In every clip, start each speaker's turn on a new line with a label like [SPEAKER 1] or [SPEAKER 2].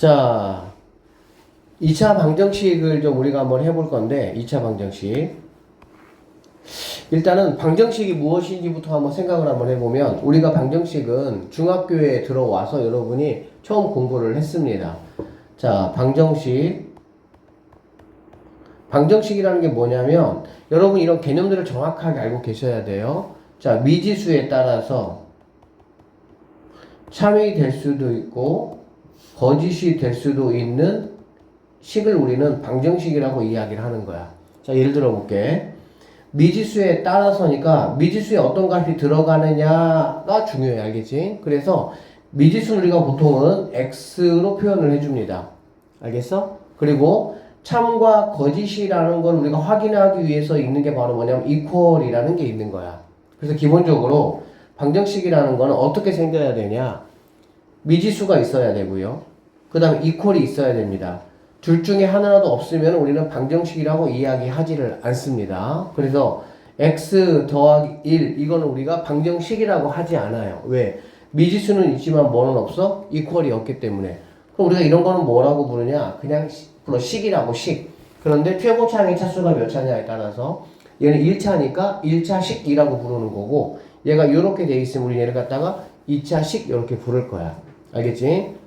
[SPEAKER 1] 자, 2차 방정식을 좀 우리가 한번 해볼 건데, 2차 방정식. 일단은 방정식이 무엇인지부터 한번 생각을 한번 해보면, 우리가 방정식은 중학교에 들어와서 여러분이 처음 공부를 했습니다. 자, 방정식이라는 게 뭐냐면, 여러분 이런 개념들을 정확하게 알고 계셔야 돼요. 자, 미지수에 따라서 참이 될 수도 있고, 거짓이 될 수도 있는 식을 우리는 방정식이라고 이야기를 하는 거야. 자, 예를 들어 볼게. 미지수에 따라서니까 미지수에 어떤 값이 들어가느냐가 중요해. 알겠지? 그래서 미지수는 우리가 보통은 x로 표현을 해줍니다. 알겠어? 그리고 참과 거짓이라는 걸 우리가 확인하기 위해서 있는 게 바로 뭐냐면 equal이라는 게 있는 거야. 그래서 기본적으로 방정식이라는 거는 어떻게 생겨야 되냐? 미지수가 있어야 되고요. 그 다음에 equal이 있어야 됩니다. 둘 중에 하나라도 없으면 우리는 방정식이라고 이야기하지를 않습니다. 그래서 x 더하기 1 이거는 우리가 방정식이라고 하지 않아요. 왜? 미지수는 있지만 뭐는 없어? equal이 없기 때문에. 그럼 우리가 이런 거는 뭐라고 부르냐? 그냥 식이라고 식. 그런데 최고차항의 차수가 몇 차냐에 따라서 얘는 1차니까 1차식이라고 부르는 거고, 얘가 이렇게 돼 있으면 우리 얘를 갖다가 2차식 이렇게 부를 거야. 알겠지?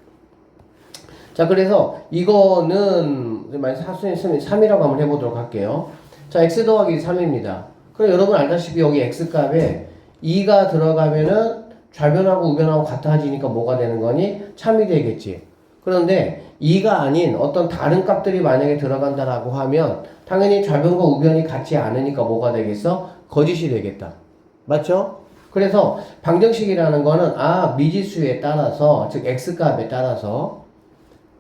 [SPEAKER 1] 자, 그래서 이거는 만약 사수의 3이라고 한번 해보도록 할게요. 자, x 더하기 3입니다. 그럼 여러분 알다시피 여기 x값에 2가 들어가면은 좌변하고 우변하고 같아지니까 뭐가 되는 거니? 참이 되겠지. 그런데 2가 아닌 어떤 다른 값들이 만약에 들어간다라고 하면 당연히 좌변과 우변이 같지 않으니까 뭐가 되겠어? 거짓이 되겠다. 맞죠? 그래서 방정식이라는 거는 미지수에 따라서, 즉 x값에 따라서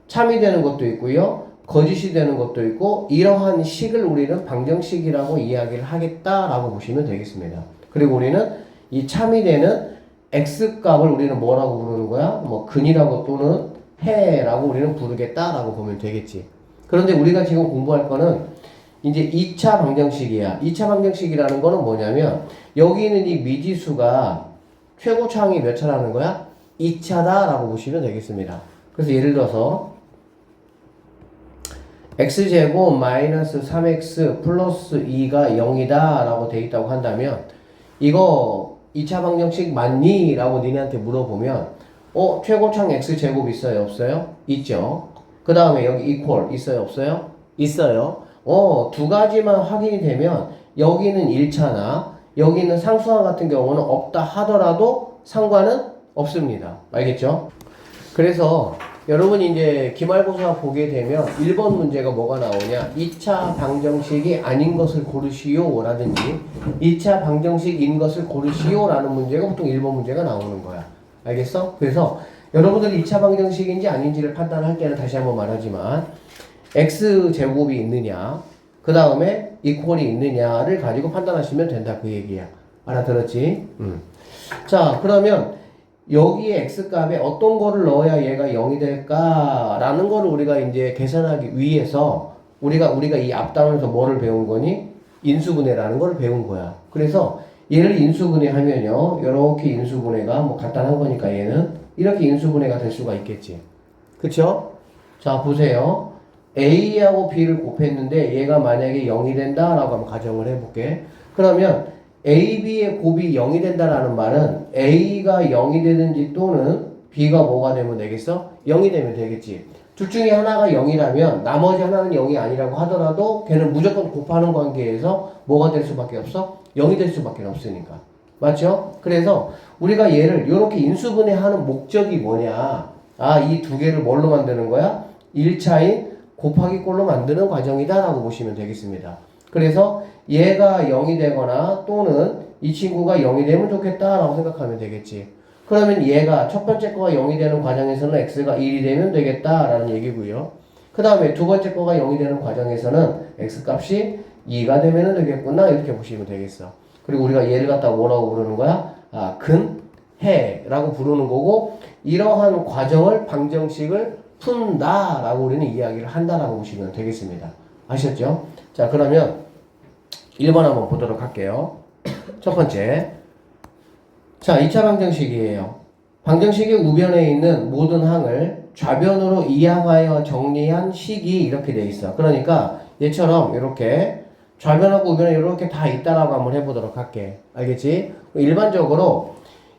[SPEAKER 1] 참이 되는 것도 있고요, 거짓이 되는 것도 있고, 이러한 식을 우리는 방정식이라고 이야기를 하겠다라고 보시면 되겠습니다. 그리고 우리는 이 참이 되는 x값을 우리는 뭐라고 부르는 거야? 뭐 근이라고 또는 해라고 우리는 부르겠다라고 보면 되겠지. 그런데 우리가 지금 공부할 거는 이제 2차 방정식이야. 2차 방정식이라는 거는 뭐냐면 여기 있는 이 미지수가 최고차항이 몇 차라는 거야? 2차다라고 보시면 되겠습니다. 그래서 예를 들어서 x제곱 마이너스 3x 플러스 2가 0이다 라고 돼 있다고 한다면, 이거 2차 방정식 맞니? 라고 니네한테 물어보면 최고차항 x제곱 있어요? 없어요? 있죠. 그 다음에 여기 equal 있어요? 없어요? 있어요. 두 가지만 확인이 되면 여기는 1차나 여기는 상수항 같은 경우는 없다 하더라도 상관은 없습니다. 알겠죠? 그래서 여러분이 이제 기말고사 보게 되면 1번 문제가 뭐가 나오냐? 2차 방정식이 아닌 것을 고르시오 라든지 2차 방정식인 것을 고르시오 라는 문제가 보통 1번 문제가 나오는 거야. 알겠어? 그래서 여러분들이 2차 방정식인지 아닌지를 판단할 때는 다시 한번 말하지만 x제곱이 있느냐, 그 다음에 equal이 있느냐를 가지고 판단하시면 된다, 그 얘기야. 알아들었지? 자, 그러면 여기에 x값에 어떤 거를 넣어야 얘가 0이 될까라는 거를 우리가 이제 계산하기 위해서 우리가 이 앞단에서 뭐를 배운 거니? 인수분해라는 거를 배운 거야. 그래서 얘를 인수분해하면요, 이렇게 인수분해가 뭐 간단한 거니까 얘는 이렇게 인수분해가 될 수가 있겠지. 그쵸? 자, 보세요. A하고 B를 곱했는데 얘가 만약에 0이 된다라고 한번 가정을 해볼게. 그러면 A, B의 곱이 0이 된다라는 말은 A가 0이 되든지 또는 B가 뭐가 되면 되겠어? 0이 되면 되겠지. 둘 중에 하나가 0이라면 나머지 하나는 0이 아니라고 하더라도 걔는 무조건 곱하는 관계에서 뭐가 될 수밖에 없어? 0이 될 수밖에 없으니까. 맞죠? 그래서 우리가 얘를 이렇게 인수분해하는 목적이 뭐냐? 이 두 개를 뭘로 만드는 거야? 1차인 곱하기 꼴로 만드는 과정이다 라고 보시면 되겠습니다. 그래서 얘가 0이 되거나 또는 이 친구가 0이 되면 좋겠다 라고 생각하면 되겠지. 그러면 얘가 첫 번째 거가 0이 되는 과정에서는 x가 1이 되면 되겠다 라는 얘기고요. 그 다음에 두 번째 거가 0이 되는 과정에서는 x값이 2가 되면 되겠구나, 이렇게 보시면 되겠어. 그리고 우리가 얘를 갖다가 뭐라고 부르는 거야? 근해라고 부르는 거고, 이러한 과정을 방정식을 푼다라고 우리는 이야기를 한다라고 보시면 되겠습니다. 아셨죠? 자, 그러면 1번 한번 보도록 할게요. 첫 번째. 자, 2차 방정식이에요. 방정식의 우변에 있는 모든 항을 좌변으로 이항하여 정리한 식이 이렇게 돼 있어. 그러니까 얘처럼 이렇게 좌변하고 우변에 이렇게 다 있다라고 한번 해보도록 할게. 알겠지? 일반적으로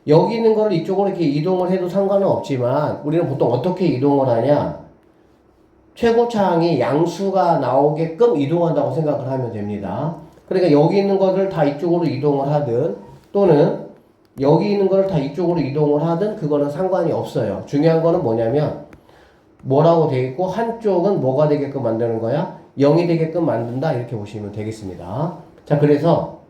[SPEAKER 1] 여기 있는 거를 이쪽으로 이렇게 이동을 해도 상관은 없지만 우리는 보통 어떻게 이동을 하냐? 최고차항이 양수가 나오게끔 이동한다고 생각을 하면 됩니다. 그러니까 여기 있는 것을 다 이쪽으로 이동을 하든 또는 여기 있는 걸 다 이쪽으로 이동을 하든 그거는 상관이 없어요. 중요한 거는 뭐냐면 뭐라고 돼 있고 한쪽은 뭐가 되게끔 만드는 거야? 0이 되게끔 만든다 이렇게 보시면 되겠습니다. 자, 그래서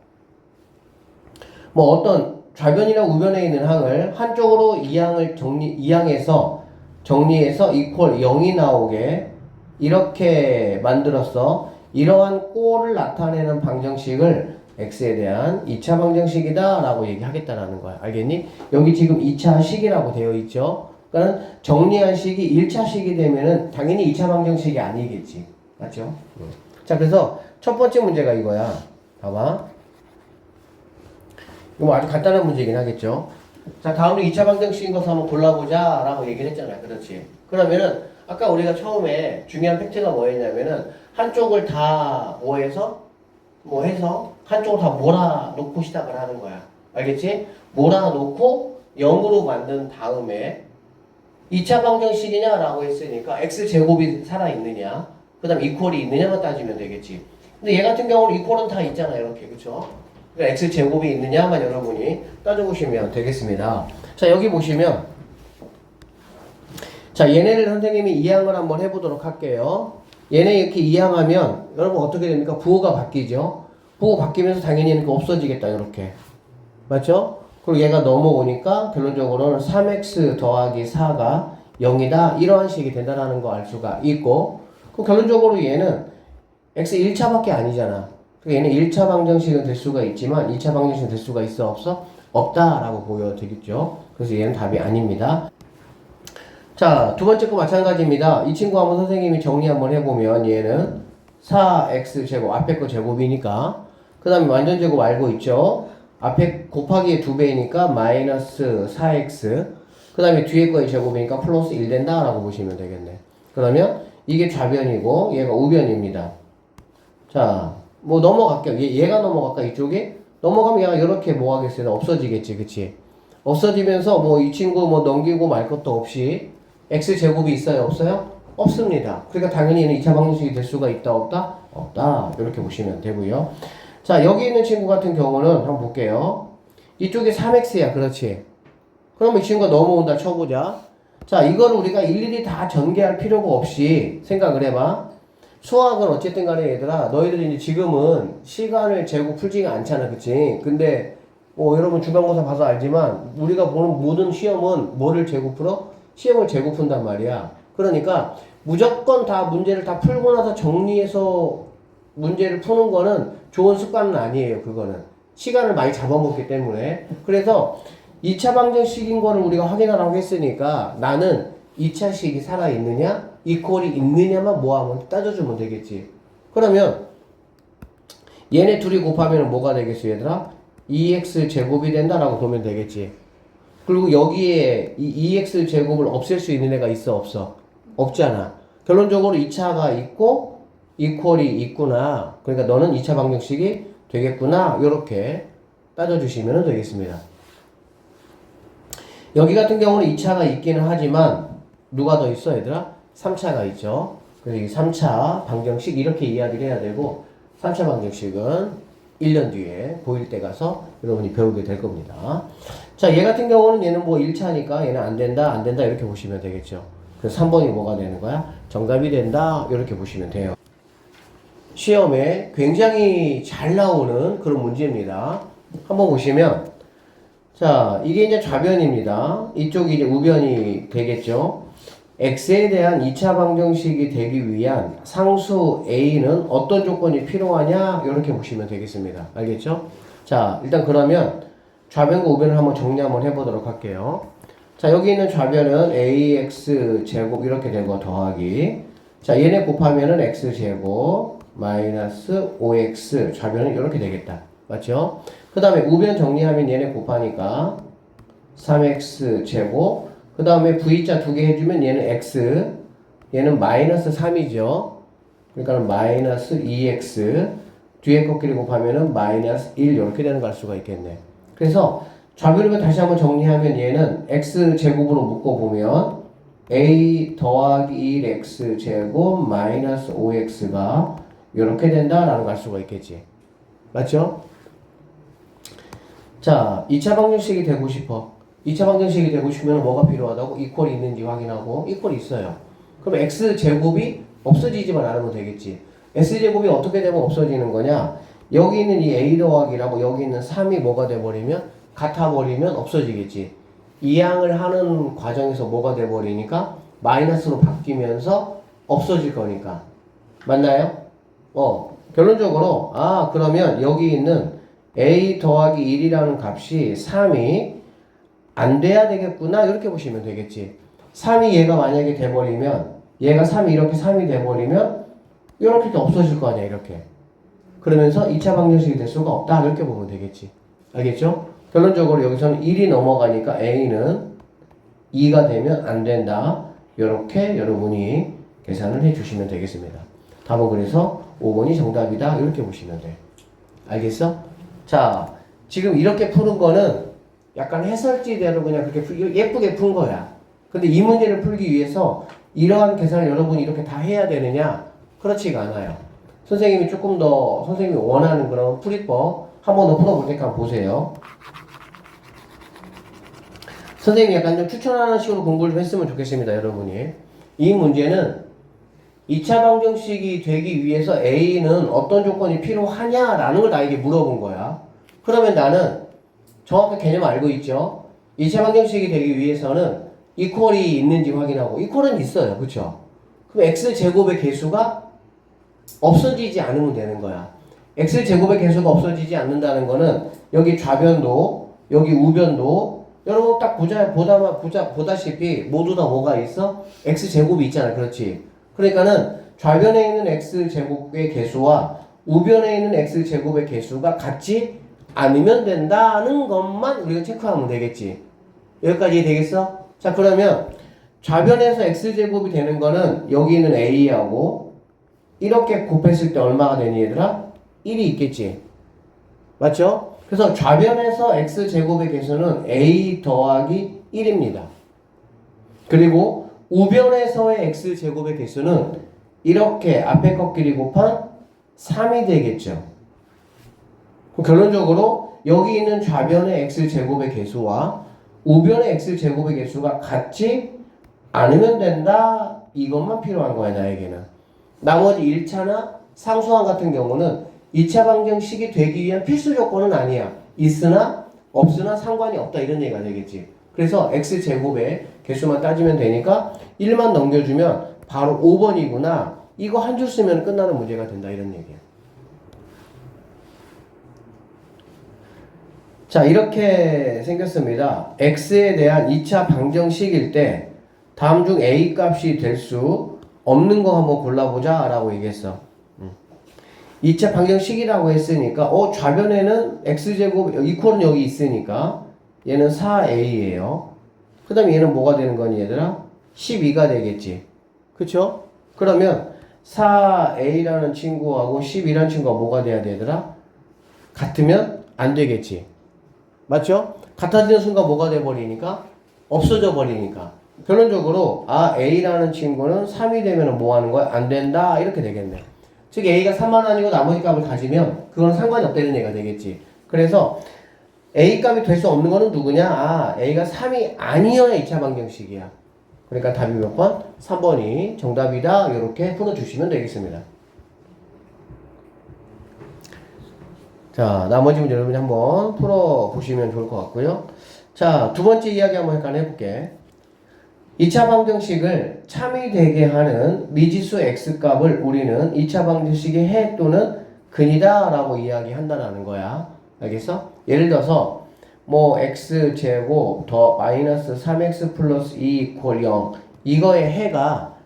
[SPEAKER 1] 뭐 어떤 좌변이나 우변에 있는 항을 한쪽으로 이항해서 정리해서 이퀄 0이 나오게 이렇게 만들었어. 이러한 꼴을 나타내는 방정식을 x에 대한 2차 방정식이다 라고 얘기하겠다라는 거야. 알겠니? 여기 지금 2차 식이라고 되어 있죠. 그러니까 정리한 식이 1차 식이 되면은 당연히 2차 방정식이 아니겠지. 맞죠? 자, 그래서 첫 번째 문제가 이거야. 봐봐. 이거 아주 간단한 문제이긴 하겠죠. 자, 다음으로 2차 방정식인 것을 한번 골라보자 라고 얘기를 했잖아요. 그렇지? 그러면은 아까 우리가 처음에 중요한 팩트가 뭐였냐면은 한쪽을 다 해서 한쪽을 다 몰아놓고 시작을 하는 거야. 알겠지? 몰아놓고 0으로 만든 다음에 2차 방정식이냐 라고 했으니까 x제곱이 살아있느냐 그 다음 이퀄이 있느냐만 따지면 되겠지. 근데 얘 같은 경우는 이퀄은 다 있잖아. 이렇게. 그쵸? 그러니까 x제곱이 있느냐만 여러분이 따져보시면 되겠습니다. 자, 여기 보시면 자, 얘네를 선생님이 이항을 한번 해보도록 할게요. 얘네 이렇게 이항하면 여러분 어떻게 됩니까? 부호가 바뀌죠. 부호 바뀌면서 당연히 이렇게 없어지겠다. 이렇게. 맞죠? 그리고 얘가 넘어오니까 결론적으로는 3x 더하기 4가 0이다. 이러한 식이 된다는 거 알 수가 있고, 그럼 결론적으로 얘는 x 1차밖에 아니잖아. 그러니까 얘는 1차 방정식은 될 수가 있지만 2차 방정식은 될 수가 있어? 없어? 없다라고 보여지겠죠. 그래서 얘는 답이 아닙니다. 자, 두 번째 거 마찬가지입니다. 이 친구 한번 선생님이 정리 한번 해보면 얘는 4x제곱, 앞에 거 제곱이니까 그 다음에 완전 제곱 알고 있죠? 앞에 곱하기의 2배이니까 마이너스 4x 그 다음에 뒤에 거의 제곱이니까 플러스 1 된다 라고 보시면 되겠네. 그러면 이게 좌변이고 얘가 우변입니다. 자, 뭐 넘어갈게요. 얘가 넘어갈까? 이쪽에? 넘어가면 얘가 이렇게 뭐 하겠어요? 없어지겠지. 그치? 없어지면서 뭐 이 친구 뭐 넘기고 말 것도 없이 x제곱이 있어요? 없어요? 없습니다. 그러니까 당연히 얘는 2차 방정식이 될 수가 있다? 없다? 없다. 이렇게 보시면 되고요. 자, 여기 있는 친구 같은 경우는 한번 볼게요. 이쪽이 3x야. 그렇지? 그러면 이 친구가 넘어온다 쳐보자. 자, 이거를 우리가 일일이 다 전개할 필요가 없이 생각을 해봐. 수학은 어쨌든 간에 얘들아, 너희들이 이제 지금은 시간을 재고 풀지가 않잖아. 그치? 근데 여러분 중간고사 봐서 알지만 우리가 보는 모든 시험은 뭐를 재고 풀어? 시험을 재고 푼단 말이야. 그러니까 무조건 다 문제를 다 풀고 나서 정리해서 문제를 푸는 거는 좋은 습관은 아니에요. 그거는 시간을 많이 잡아먹기 때문에. 그래서 2차 방정식인 거를 우리가 확인하라고 했으니까 나는 2차식이 살아있느냐 이퀄이 있느냐만 모아면 따져주면 되겠지. 그러면 얘네 둘이 곱하면 뭐가 되겠어 얘들아? 2x 제곱이 된다라고 보면 되겠지. 그리고 여기에 이 2x 제곱을 없앨 수 있는 애가 있어 없어? 없잖아. 결론적으로 2차가 있고 이퀄이 있구나. 그러니까 너는 2차 방정식이 되겠구나. 이렇게 따져주시면 되겠습니다. 여기 같은 경우는 2차가 있기는 하지만 누가 더 있어 얘들아? 3차가 있죠. 그래서 이 3차 방정식 이렇게 이야기를 해야 되고 3차 방정식은 1년 뒤에 고1 때 가서 여러분이 배우게 될 겁니다. 자, 얘 같은 경우는 얘는 뭐 1차니까 얘는 안 된다 이렇게 보시면 되겠죠. 그래서 3번이 뭐가 되는 거야? 정답이 된다 이렇게 보시면 돼요. 시험에 굉장히 잘 나오는 그런 문제입니다. 한번 보시면 자, 이게 이제 좌변입니다. 이쪽이 이제 우변이 되겠죠. x에 대한 2차 방정식이 되기 위한 상수 a는 어떤 조건이 필요하냐 이렇게 보시면 되겠습니다. 알겠죠? 자, 일단 그러면 좌변과 우변을 한번 정리 한번 해보도록 할게요. 자, 여기 있는 좌변은 ax 제곱 이렇게 되고 더하기 자, 얘네 곱하면은 x 제곱 마이너스 5x 좌변은 이렇게 되겠다. 맞죠? 그 다음에 우변 정리하면 얘네 곱하니까 3x 제곱 그 다음에 v자 두 개 해주면 얘는 x 얘는 마이너스 3이죠. 그러니까 마이너스 2x 뒤에 거 끼리 곱하면은 마이너스 1 이렇게 되는 걸 알 수가 있겠네. 그래서 좌변으로 다시 한번 정리하면 얘는 x 제곱으로 묶어보면 a 더하기 1x 제곱 마이너스 5x가 이렇게 된다라는 걸 알 수가 있겠지. 맞죠? 자, 2차 방정식이 되고 싶어. 2차 방정식이 되고 싶으면 뭐가 필요하다고? 이퀄이 있는지 확인하고 이퀄이 있어요. 그럼 x제곱이 없어지지만 않으면 되겠지. x제곱이 어떻게 되면 없어지는 거냐? 여기 있는 이 a 더하기라고 여기 있는 3이 뭐가 돼버리면 같아버리면 없어지겠지. 이항을 하는 과정에서 뭐가 돼버리니까 마이너스로 바뀌면서 없어질 거니까. 맞나요? 결론적으로 그러면 여기 있는 a 더하기 1이라는 값이 3이 안 돼야 되겠구나 이렇게 보시면 되겠지. 3이 얘가 만약에 돼버리면 얘가 3이 이렇게 3이 돼버리면 이렇게 없어질 거 아니야 이렇게. 그러면서 2차 방정식이 될 수가 없다 이렇게 보면 되겠지. 알겠죠? 결론적으로 여기서는 1이 넘어가니까 a는 2가 되면 안 된다. 이렇게 여러분이 계산을 해주시면 되겠습니다. 답은 그래서 5번이 정답이다 이렇게 보시면 돼. 알겠어? 자, 지금 이렇게 푸는 거는 약간 해설지대로 그냥 그렇게 예쁘게 푼 거야. 근데 이 문제를 풀기 위해서 이러한 계산을 여러분이 이렇게 다 해야 되느냐? 그렇지가 않아요. 선생님이 조금 더 선생님이 원하는 그런 풀이법 한 번 더 풀어볼 테니까 보세요. 선생님이 약간 좀 추천하는 식으로 공부를 좀 했으면 좋겠습니다, 여러분이. 이 문제는 2차 방정식이 되기 위해서 A는 어떤 조건이 필요하냐라는 걸 나에게 물어본 거야. 그러면 나는 정확한 개념 알고 있죠? 2차 방정식이 되기 위해서는 이퀄이 있는지 확인하고 이퀄은 있어요. 그쵸? 그럼 x제곱의 개수가 없어지지 않으면 되는 거야. x제곱의 개수가 없어지지 않는다는 거는 여기 좌변도 여기 우변도 여러분 딱 보다시피 모두 다 뭐가 있어? x제곱이 있잖아. 그렇지? 그러니까는 좌변에 있는 x제곱의 개수와 우변에 있는 x제곱의 개수가 같지 않으면 된다는 것만 우리가 체크하면 되겠지. 여기까지 되겠어? 자, 그러면 좌변에서 x제곱이 되는 거는 여기 있는 a하고 이렇게 곱했을 때 얼마가 되니 얘들아? 1이 있겠지. 맞죠? 그래서 좌변에서 x제곱의 개수는 a 더하기 1입니다. 그리고 우변에서의 x제곱의 개수는 이렇게 앞에 것끼리 곱한 3이 되겠죠. 결론적으로 여기 있는 좌변의 x제곱의 개수와 우변의 x제곱의 개수가 같지 않으면 된다. 이것만 필요한 거야 나에게는. 나머지 1차나 상수항 같은 경우는 2차 방정식이 되기 위한 필수 조건은 아니야. 있으나 없으나 상관이 없다 이런 얘기가 되겠지. 그래서 x제곱의 개수만 따지면 되니까 1만 넘겨주면 바로 5번이구나. 이거 한 줄 쓰면 끝나는 문제가 된다 이런 얘기야. 자, 이렇게 생겼습니다. x에 대한 2차 방정식일 때 다음 중 a 값이 될 수 없는 거 한번 골라보자 라고 얘기했어. 2차 방정식이라고 했으니까 좌변에는 x제곱 이퀄은 여기 있으니까 얘는 4a예요. 그 다음에 얘는 뭐가 되는 거니 얘들아? 12가 되겠지. 그쵸? 그러면 4a라는 친구하고 12라는 친구가 뭐가 돼야 되더라? 같으면 안 되겠지. 맞죠? 같아지는 순간 뭐가 돼버리니까? 없어져 버리니까. 결론적으로 a라는 친구는 3이 되면 뭐 하는 거야? 안 된다 이렇게 되겠네. 즉 a가 3만 원이고 나머지 값을 가지면 그건 상관이 없다는 얘기가 되겠지. 그래서 a 값이 될 수 없는 거는 누구냐? a가 3이 아니어야 2차 방정식이야. 그러니까 답이 몇 번? 3번이 정답이다. 이렇게 풀어주시면 되겠습니다. 자, 나머지 문제 여러분이 한번 풀어보시면 좋을 것 같고요. 자, 두 번째 이야기 한번 약간 해볼게. 2차 방정식을 참이 되게 하는 미지수 x값을 우리는 2차 방정식의 해 또는 근이다 라고 이야기한다는 거야. 알겠어? 예를 들어서 뭐 x제곱 더 마이너스 3x 플러스 2 이퀄 0 이거의 해가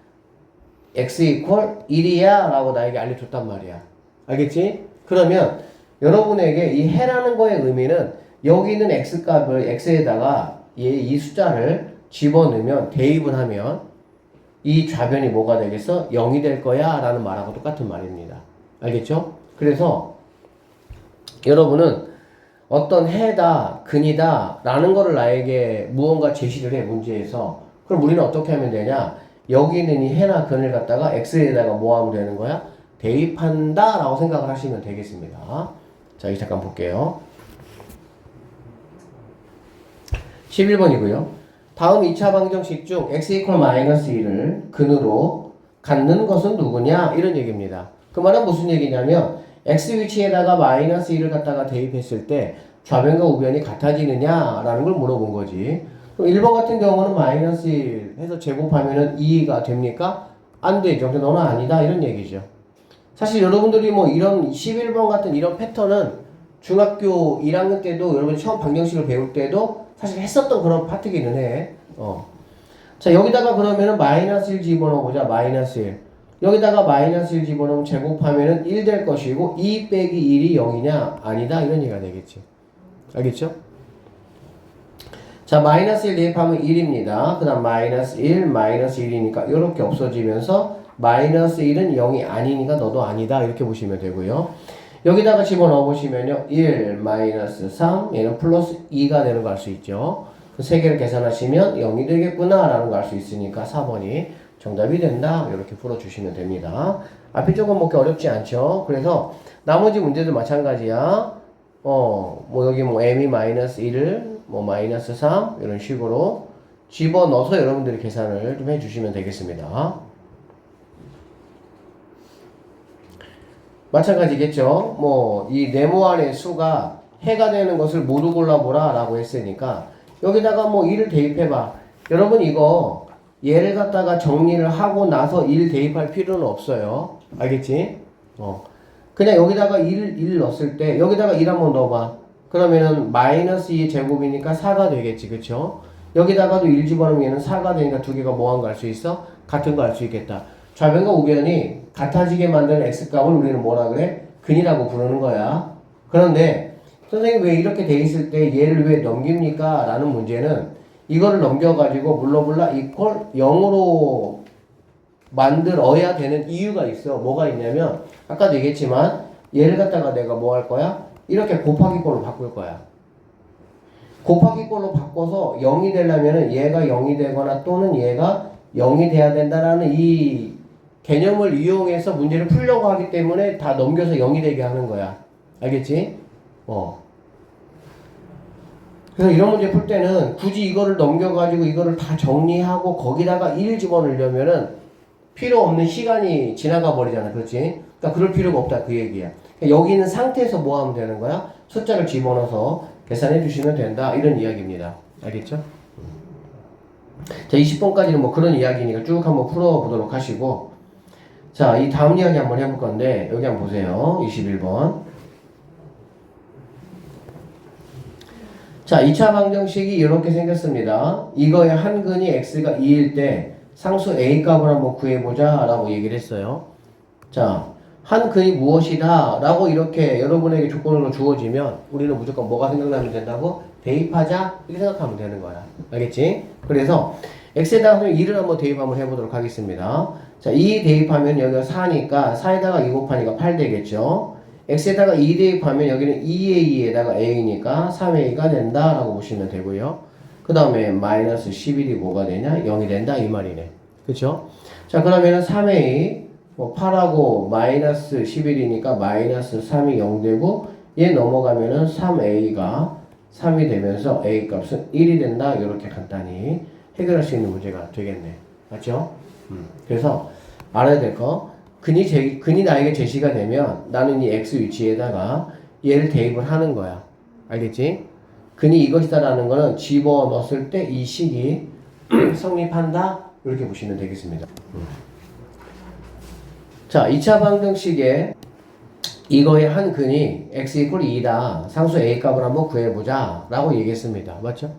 [SPEAKER 1] x 이퀄 1이야 라고 나에게 알려줬단 말이야. 알겠지? 그러면 여러분에게 이 해라는 거의 의미는 여기 있는 x값을 x에다가 이 숫자를 집어넣으면 대입을 하면 이 좌변이 뭐가 되겠어? 0이 될 거야 라는 말하고 똑같은 말입니다. 알겠죠? 그래서 여러분은 어떤 해다, 근이다 라는 거를 나에게 무언가 제시를 해, 문제에서. 그럼 우리는 어떻게 하면 되냐? 여기 있는 이 해나 근을 갖다가 x에다가 뭐 하면 되는 거야? 대입한다 라고 생각을 하시면 되겠습니다. 자, 이 잠깐 볼게요. 11번이고요. 다음 2차 방정식 중 x 이퀄 마이너스 1을 근으로 갖는 것은 누구냐? 이런 얘기입니다. 그 말은 무슨 얘기냐면 x 위치에다가 마이너스 1을 갖다가 대입했을 때 좌변과 우변이 같아지느냐? 라는 걸 물어본 거지. 그럼 1번 같은 경우는 마이너스 1 해서 제곱하면은 2가 됩니까? 안 되죠. 그래서 너는 아니다. 이런 얘기죠. 사실 여러분들이 뭐 이런 11번 같은 이런 패턴은 중학교 1학년 때도 여러분이 처음 방정식을 배울 때도 사실 했었던 그런 파트기는 해. 자, 여기다가 그러면은 마이너스 1 집어넣어보자. 마이너스 1. 여기다가 마이너스 1 집어넣으면 제곱하면은 1 될 것이고 2 빼기 1이 0이냐? 아니다. 이런 얘기가 되겠지. 알겠죠? 자, 마이너스 1 대입하면 1입니다. 그 다음 마이너스 1, 마이너스 1이니까 이렇게 없어지면서 마이너스 1은 0이 아니니까 너도 아니다. 이렇게 보시면 되고요. 여기다가 집어넣어 보시면요. 1, 마이너스 3, 얘는 플러스 2가 되는 거 알 수 있죠. 그 세 개를 계산하시면 0이 되겠구나 라는 거 알 수 있으니까 4번이 정답이 된다. 이렇게 풀어주시면 됩니다. 앞에 조금 먹기 어렵지 않죠. 그래서 나머지 문제도 마찬가지야. 뭐 여기 뭐 m이 마이너스 1을 뭐 마이너스 3 이런 식으로 집어넣어서 여러분들이 계산을 좀 해주시면 되겠습니다. 마찬가지겠죠. 뭐 이 네모안의 수가 해가 되는 것을 모두 골라보라 라고 했으니까 여기다가 뭐 1을 대입해봐. 여러분 이거 얘를 갖다가 정리를 하고 나서 1 대입할 필요는 없어요. 알겠지? 그냥 여기다가 1 넣었을 때 여기다가 1 한번 넣어봐. 그러면은 마이너스 2 제곱이니까 4가 되겠지. 그쵸? 여기다가도 1 집어넣으면 얘는 4가 되니까 두 개가 뭐한 거 알 수 있어? 같은 거 알 수 있겠다. 좌변과 우변이 같아지게 만드는 x값을 우리는 뭐라 그래? 근이라고 부르는 거야. 그런데 선생님 왜 이렇게 돼 있을 때 얘를 왜 넘깁니까? 라는 문제는 이거를 넘겨가지고 물러불라 이퀄 0으로 만들어야 되는 이유가 있어. 뭐가 있냐면 아까도 얘기했지만 얘를 갖다가 내가 뭐 할 거야? 이렇게 곱하기 꼴로 바꿀 거야. 곱하기 꼴로 바꿔서 0이 되려면은 얘가 0이 되거나 또는 얘가 0이 돼야 된다라는 이 개념을 이용해서 문제를 풀려고 하기 때문에 다 넘겨서 0이 되게 하는 거야. 알겠지? 그래서 이런 문제 풀 때는 굳이 이거를 넘겨가지고 이거를 다 정리하고 거기다가 1 집어넣으려면은 필요 없는 시간이 지나가 버리잖아. 그렇지? 그러니까 그럴 필요가 없다. 그 얘기야. 그러니까 여기 있는 상태에서 뭐 하면 되는 거야? 숫자를 집어넣어서 계산해 주시면 된다. 이런 이야기입니다. 알겠죠? 자, 20번까지는 뭐 그런 이야기니까 쭉 한번 풀어보도록 하시고. 자, 이 다음 이야기 한번 해볼 건데, 여기 한번 보세요. 21번. 자, 2차 방정식이 이렇게 생겼습니다. 이거의 한 근이 x가 2일 때 상수 a 값을 한번 구해보자 라고 얘기를 했어요. 자, 한 근이 무엇이다 라고 이렇게 여러분에게 조건으로 주어지면 우리는 무조건 뭐가 생각나면 된다고? 대입하자 이렇게 생각하면 되는 거야. 알겠지? 그래서 x에다가 2를 한번 대입 한번 해보도록 하겠습니다. 자, 2 대입하면 여기가 4니까 4에다가 2 곱하니까 8 되겠죠. x에다가 2 대입하면 여기는 2a에다가 a니까 3a가 된다 라고 보시면 되고요. 그 다음에 마이너스 11이 뭐가 되냐? 0이 된다 이 말이네. 그쵸? 자, 그러면은 3a 뭐 8하고 마이너스 11이니까 마이너스 3이 0 되고 얘 넘어가면은 3a가 3이 되면서 a 값은 1이 된다. 이렇게 간단히 해결할 수 있는 문제가 되겠네. 맞죠? 그래서 알아야 될 거, 근이 나에게 제시가 되면 나는 이 x 위치에다가 얘를 대입을 하는 거야. 알겠지? 근이 이것이다라는 거는 집어넣었을 때 이 식이 성립한다. 이렇게 보시면 되겠습니다. 자, 2차 방정식에 이거의 한 근이 x 이퀄 2다. 상수 a 값을 한번 구해보자 라고 얘기했습니다. 맞죠?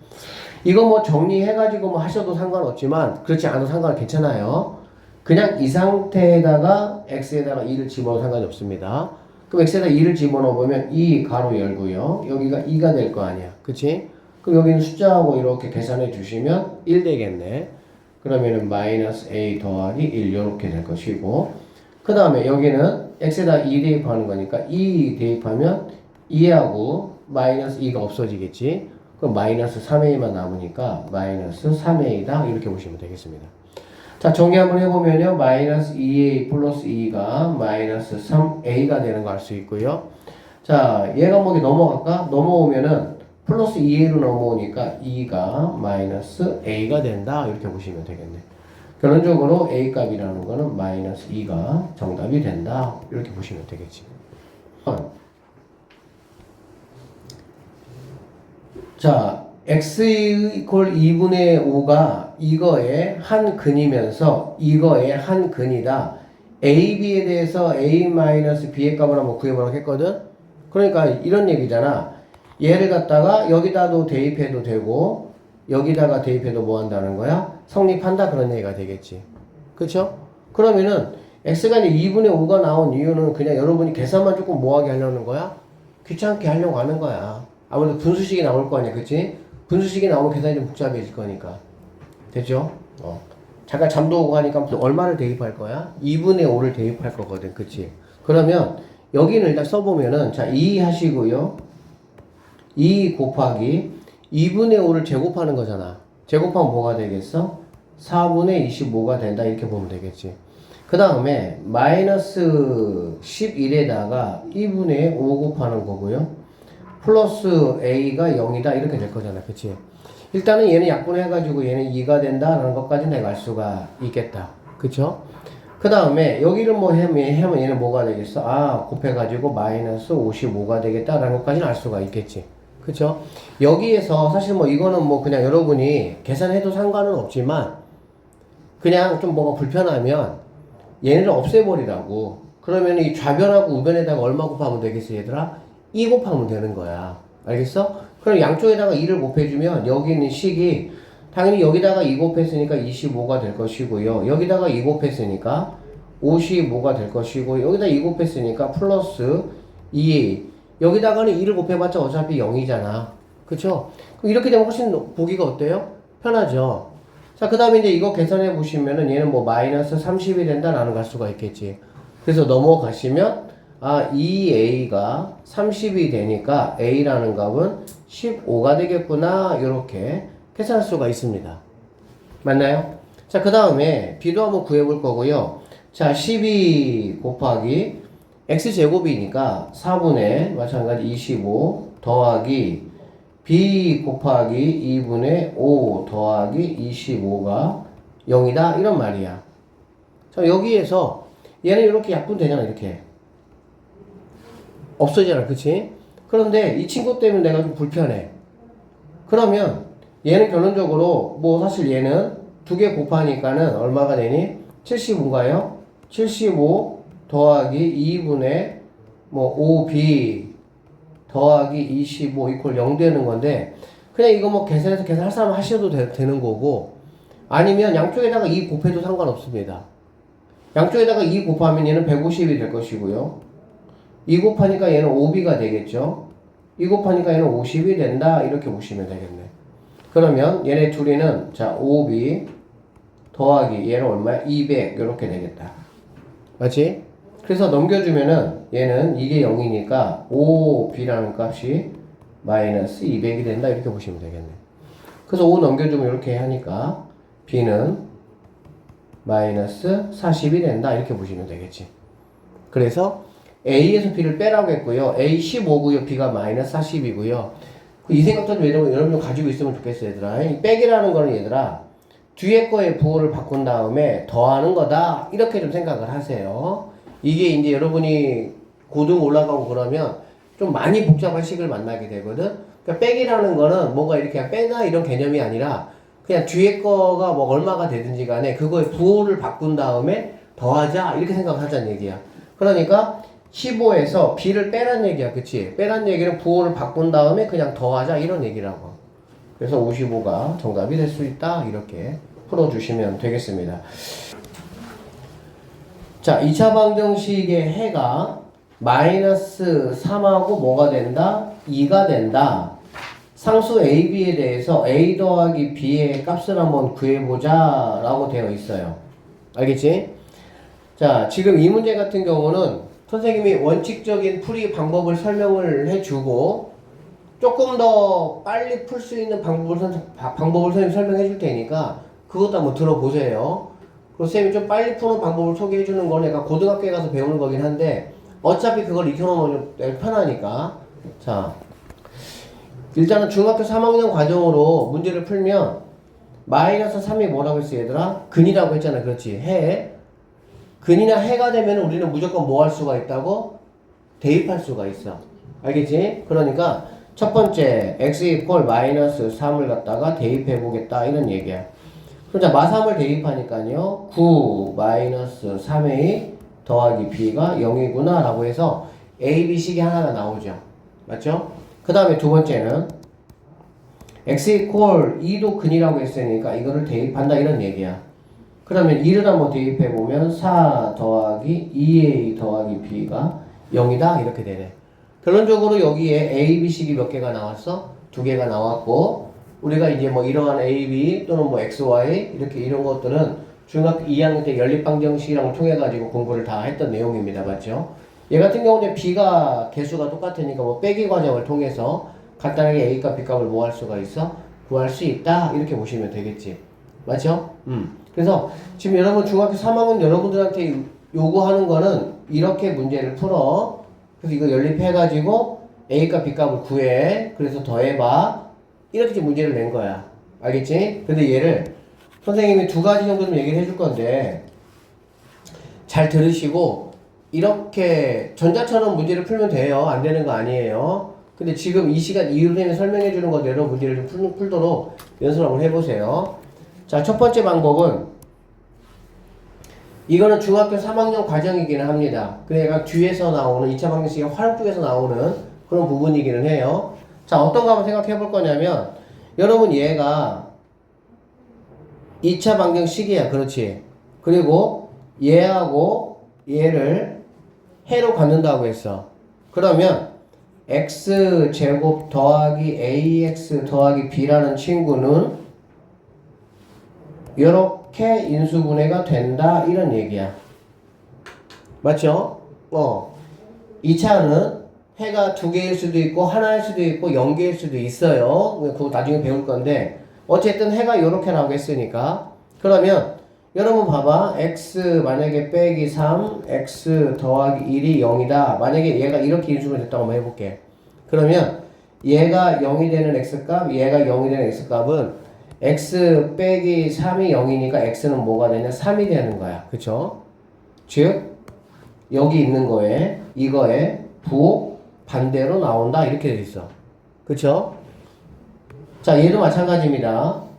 [SPEAKER 1] 이거 뭐 정리해가지고 뭐 하셔도 상관없지만 그렇지 않아도 괜찮아요. 그냥 이 상태에다가 x에다가 2를 집어넣어도 상관이 없습니다. 그럼 x에다 2를 집어넣어보면 2 가로 열고요. 여기가 2가 될 거 아니야. 그치? 그럼 여기는 숫자하고 이렇게 계산해 주시면 1 되겠네. 그러면은 마이너스 a 더하기 1 이렇게 될 것이고, 그 다음에 여기는 x에다 2 대입하는 거니까 2 대입하면 2하고 마이너스 2가 없어지겠지. 그럼 마이너스 3a만 남으니까 마이너스 3a다 이렇게 보시면 되겠습니다. 자, 정리 한번 해보면요. 마이너스 2a 플러스 2가 마이너스 3a가 되는 거 알 수 있고요. 자, 얘가 뭐게 넘어갈까? 넘어오면은 플러스 2a로 넘어오니까 2가 마이너스 a가 된다 이렇게 보시면 되겠네. 결론적으로 a 값이라는 거는 마이너스 2가 정답이 된다 이렇게 보시면 되겠지. 자, x 이퀄 2분의 5가 이거의 한 근이면서 이거의 한 근이다. a, b에 대해서 a-b의 값을 한번 구해보라고 했거든. 그러니까 이런 얘기잖아. 얘를 갖다가 여기다도 대입해도 되고 여기다가 대입해도 뭐 한다는 거야? 성립한다 그런 얘기가 되겠지. 그쵸? 그러면은 x가 이제 2분의 5가 나온 이유는 그냥 여러분이 계산만 조금 뭐하게 하려는 거야? 귀찮게 하려고 하는 거야. 아무래도 분수식이 나올 거 아니야, 그치? 분수식이 나오면 계산이 좀 복잡해질 거니까. 됐죠? 잠깐 잠도 오고 하니까 얼마를 대입할 거야? 2분의 5를 대입할 거거든, 그치? 그러면 여기는 일단 써보면은 자, 2 하시고요. 2 곱하기 2분의 5를 제곱하는 거잖아. 제곱하면 뭐가 되겠어? 4분의 25가 된다 이렇게 보면 되겠지. 그 다음에 마이너스 11에다가 2분의 5 곱하는 거고요. 플러스 a가 0이다 이렇게 될 거잖아. 그치? 일단은 얘는 약분해가지고 얘는 2가 된다라는 것까지 내가 알 수가 있겠다. 그쵸? 그 다음에 여기를 뭐 하면 얘는 뭐가 되겠어? 아, 곱해가지고 마이너스 55가 되겠다라는 것까지는 알 수가 있겠지. 그쵸? 여기에서 사실 뭐 이거는 뭐 그냥 여러분이 계산해도 상관은 없지만 그냥 좀 뭐가 불편하면 얘네를 없애버리라고. 그러면 이 좌변하고 우변에다가 얼마 곱하면 되겠어 얘들아? 2 곱하면 되는 거야. 알겠어? 그럼 양쪽에다가 2를 곱해주면 여기 있는 식이 당연히 여기다가 2 곱했으니까 25가 될 것이고요. 여기다가 2 곱했으니까 55가 될 것이고 여기다 2 곱했으니까 플러스 2 여기다가는 2를 곱해봤자 어차피 0이잖아. 그쵸? 그럼 이렇게 되면 훨씬 보기가 어때요? 편하죠? 자, 그 다음에 이제 이거 계산해 보시면은 얘는 뭐 마이너스 30이 된다라는 걸 알 수가 있겠지. 그래서 넘어가시면 아, 2a가 30이 되니까 a라는 값은 15가 되겠구나 이렇게 계산할 수가 있습니다. 맞나요? 자, 그 다음에 b도 한번 구해볼 거고요. 자, 12 곱하기 x제곱이니까 4분의 마찬가지 25 더하기 b 곱하기 2분의 5 더하기 25가 0이다 이런 말이야. 자, 여기에서 얘는 이렇게 약분되잖아. 이렇게 없어지잖아. 그치? 그런데 이 친구 때문에 내가 좀 불편해. 그러면 얘는 결론적으로 뭐 사실 얘는 두 개 곱하니까는 얼마가 되니? 75인가요? 75 더하기 2분의 뭐 5b 더하기 25 이퀄 0 되는 건데 그냥 이거 뭐 계산해서 계산할 사람 하셔도 되는 거고 아니면 양쪽에다가 2 곱해도 상관없습니다. 양쪽에다가 2 곱하면 얘는 150이 될 것이고요. 2 곱하니까 얘는 5b가 되겠죠. 2 곱하니까 얘는 50이 된다 이렇게 보시면 되겠네. 그러면 얘네 둘이는 자 5b 더하기 얘는 얼마야? 200 이렇게 되겠다. 맞지? 그래서 넘겨주면은 얘는 이게 0이니까 5b라는 값이 마이너스 200이 된다 이렇게 보시면 되겠네. 그래서 5 넘겨주면 이렇게 하니까 b는 마이너스 40이 된다 이렇게 보시면 되겠지. 그래서 a에서 b를 빼라고 했고요. a 15고요. b가 마이너스 40이고요. 이 생각도 좀 여러분 가지고 있으면 좋겠어요 얘들아. 이 빼기라는 거는 얘들아 뒤에 거에 부호를 바꾼 다음에 더하는 거다 이렇게 좀 생각을 하세요. 이게 이제 여러분이 고등 올라가고 그러면 좀 많이 복잡한 식을 만나게 되거든. 그러니까 빼기라는 거는 뭔가 이렇게 그냥 빼다 이런 개념이 아니라 그냥 뒤에 거가 뭐 얼마가 되든지 간에 그거에 부호를 바꾼 다음에 더하자 이렇게 생각하자는 얘기야. 그러니까 15에서 b를 빼란 얘기야. 그치? 빼란 얘기는 부호를 바꾼 다음에 그냥 더하자 이런 얘기라고. 그래서 55가 정답이 될 수 있다 이렇게 풀어주시면 되겠습니다. 자, 2차 방정식의 해가 마이너스 3하고 뭐가 된다? 2가 된다. 상수 a, b에 대해서 a 더하기 b의 값을 한번 구해보자 라고 되어 있어요. 알겠지? 자, 지금 이 문제 같은 경우는 선생님이 원칙적인 풀이 방법을 설명을 해주고 조금 더 빨리 풀 수 있는 방법을 선생님이 설명해 줄 테니까 그것도 한번 들어보세요. 그리고 선생님이 좀 빨리 푸는 방법을 소개해 주는 건 내가 고등학교에 가서 배우는 거긴 한데 어차피 그걸 익혀놓으면 좀 편하니까. 자, 일단은 중학교 3학년 과정으로 문제를 풀면 마이너스 3이 뭐라고 했어 얘들아? 근이라고 했잖아. 그렇지? 해. 근이나 해가 되면 우리는 무조건 뭐 할 수가 있다고? 대입할 수가 있어. 알겠지? 그러니까 첫 번째 x 이퀄 마이너스 3을 갖다가 대입해 보겠다 이런 얘기야. 그럼 자 마3을 대입하니까요 9 마이너스 3a 더하기 b가 0이구나 라고 해서 a, b 식이 하나가 나오죠. 맞죠? 그 다음에 두 번째는 x 이퀄 2도 근이라고 했으니까 이거를 대입한다 이런 얘기야. 그러면 2를 한번 대입해보면 4 더하기 2a 더하기 b가 0이다 이렇게 되네. 결론적으로 여기에 a, b 식이 몇 개가 나왔어? 두 개가 나왔고 우리가 이제 뭐 이러한 a, b 또는 뭐 x, y 이렇게 이런 것들은 중학교 2학년 때 연립방정식이랑 통해 가지고 공부를 다 했던 내용입니다. 맞죠? 얘 같은 경우는 b가 개수가 똑같으니까 뭐 빼기 과정을 통해서 간단하게 a값, b값을 뭐 할 수가 있어? 구할 수 있다 이렇게 보시면 되겠지. 맞죠? 그래서 지금 여러분 중학교 3학년 여러분들한테 요구하는 거는 이렇게 문제를 풀어. 그래서 이거 연립해가지고 A값, B값을 구해. 그래서 더해봐. 이렇게 지금 문제를 낸 거야. 알겠지? 근데 얘를 선생님이 두 가지 정도 좀 얘기를 해줄 건데 잘 들으시고 이렇게 전자처럼 문제를 풀면 돼요. 안 되는 거 아니에요. 근데 지금 이 시간 이 선생님이 설명해 주는 거대로 문제를 좀 풀도록 연습을 한번 해보세요. 자, 첫 번째 방법은 이거는 중학교 3학년 과정이기는 합니다. 그러니까 뒤에서 나오는 2차 방정식의 활용 쪽에서 나오는 그런 부분이기는 해요. 자, 어떤 거 한번 생각해 볼 거냐면 여러분 얘가 2차 방정식이야. 그렇지? 그리고 얘하고 얘를 해로 갖는다고 했어. 그러면 x제곱 더하기 ax 더하기 b라는 친구는 이렇게 인수분해가 된다 이런 얘기야. 맞죠? 2차는 해가 두 개일 수도 있고 하나일 수도 있고 0개일 수도 있어요. 그거 나중에 배울 건데 어쨌든 해가 이렇게 나오고 했으니까 그러면 여러분 봐봐. x 만약에 빼기 3 x 더하기 1이 0이다. 만약에 얘가 이렇게 인수분해 됐다고 한번 해볼게. 그러면 얘가 0이 되는 x값 얘가 0이 되는 x값은 x 빼기 3이 0이니까 x는 뭐가 되냐? 3이 되는 거야. 그쵸? 즉 여기 있는 거에 이거에 부 반대로 나온다 이렇게 돼 있어. 그쵸? 자 얘도 마찬가지입니다.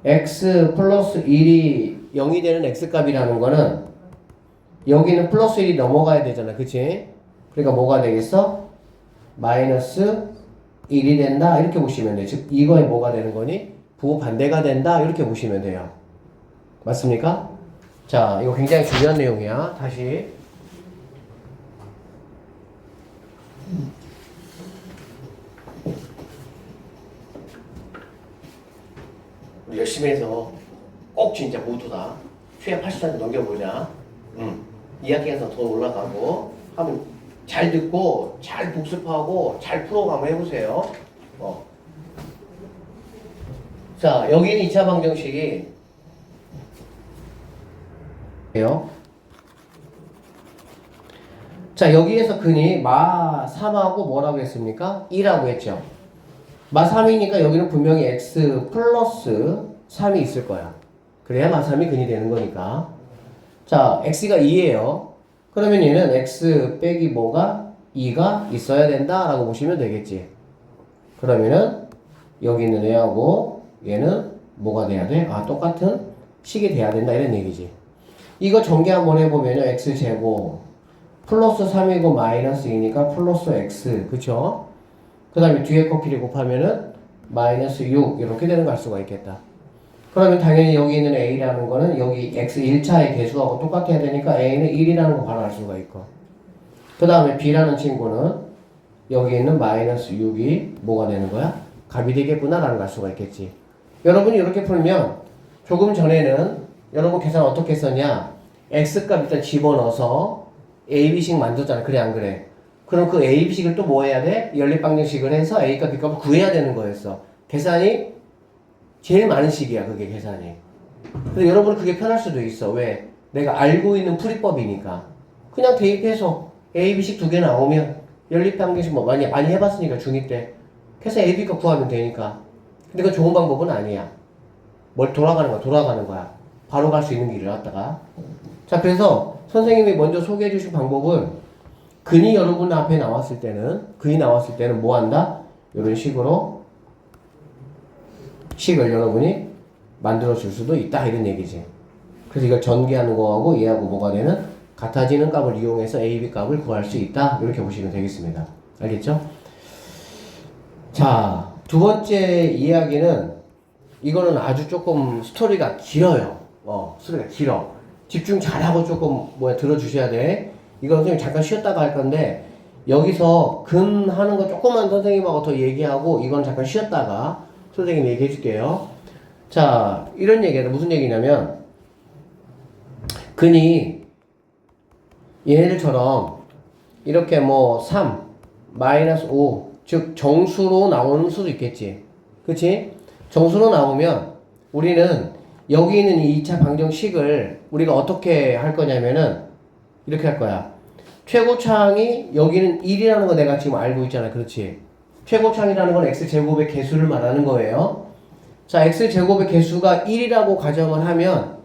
[SPEAKER 1] x 플러스 1이 0이 되는 x값이라는 거는 여기는 플러스 1이 넘어가야 되잖아. 그치? 그러니까 뭐가 되겠어? 마이너스 1이 된다 이렇게 보시면 돼. 즉 이거에 뭐가 되는 거니? 부 반대가 된다 이렇게 보시면 돼요. 맞습니까? 자 이거 굉장히 중요한 내용이야. 다시 우리 열심히 해서 꼭 진짜 모두 다 최하 80점 넘겨보자. 2학기에서 더 올라가고 한번 잘 듣고 잘 복습하고 잘 풀어가고 해보세요. 자 여기는 2차 방정식이 예요. 자 여기에서 근이 마3하고 뭐라고 했습니까? 2라고 했죠. 마3이니까 여기는 분명히 x 플러스 3이 있을 거야. 그래야 마3이 근이 되는 거니까. 자 x가 2예요. 그러면 얘는 x 빼기 뭐가? 2가 있어야 된다 라고 보시면 되겠지. 그러면은 여기 있는 애하고 얘는 뭐가 돼야 돼? 똑같은 식이 돼야 된다 이런 얘기지. 이거 전개 한번 해보면요 x제곱 플러스 3이고 마이너스 2니까 플러스 x 그쵸? 그 다음에 뒤에 거 끼리 곱하면은 마이너스 6 이렇게 되는 거 할 수가 있겠다. 그러면 당연히 여기 있는 a라는 거는 여기 x 1차의 개수하고 똑같아야 되니까 a는 1이라는 거 바로 알 수가 있고 그 다음에 b라는 친구는 여기 있는 마이너스 6이 뭐가 되는 거야? 값이 되겠구나라는 걸 알 수가 있겠지. 여러분이 이렇게 풀면 조금 전에는 여러분 계산 어떻게 했었냐? x값 일단 집어넣어서 ab식 만들었잖아. 그래 안 그래? 그럼 그 ab식을 또 뭐 해야 돼? 연립방정식을 해서 a값 b값을 구해야 되는 거였어. 계산이 제일 많은 식이야. 그게 계산이. 근데 여러분은 그게 편할 수도 있어. 왜? 내가 알고 있는 풀이법이니까. 그냥 대입해서 ab식 두 개 나오면 연립방정식 뭐 많이 해봤으니까 중2 때 그래서 ab값 구하면 되니까. 근데 그건 좋은 방법은 아니야. 뭘 돌아가는 거야. 바로 갈 수 있는 길을 갖다가. 자, 그래서 선생님이 먼저 소개해 주신 방법은 근이 여러분 앞에 나왔을 때는 뭐 한다? 이런 식으로 식을 여러분이 만들어 줄 수도 있다. 이런 얘기지. 그래서 이걸 전개하는 거하고 얘하고 뭐가 되는? 같아지는 값을 이용해서 a, b 값을 구할 수 있다. 이렇게 보시면 되겠습니다. 알겠죠? 자, 두 번째 이야기는 이거는 아주 조금 스토리가 길어요. 스토리가 길어. 집중 잘하고 조금 들어주셔야 돼. 이거 선생님 잠깐 쉬었다가 할 건데 여기서 근 하는 거 조금만 선생님하고 더 얘기하고 이건 잠깐 쉬었다가 선생님 얘기해 줄게요. 자, 이런 얘기는 무슨 얘기냐면 근이 얘네들처럼 이렇게 3, 마이너스 5 즉 정수로 나오는 수도 있겠지. 그치? 정수로 나오면 우리는 여기 있는 이 2차 방정식을 우리가 어떻게 할 거냐면은 이렇게 할 거야. 최고차항이 여기는 1이라는 거 내가 지금 알고 있잖아. 그렇지? 최고차항이라는 건 x제곱의 개수를 말하는 거예요. 자, x제곱의 개수가 1이라고 가정을 하면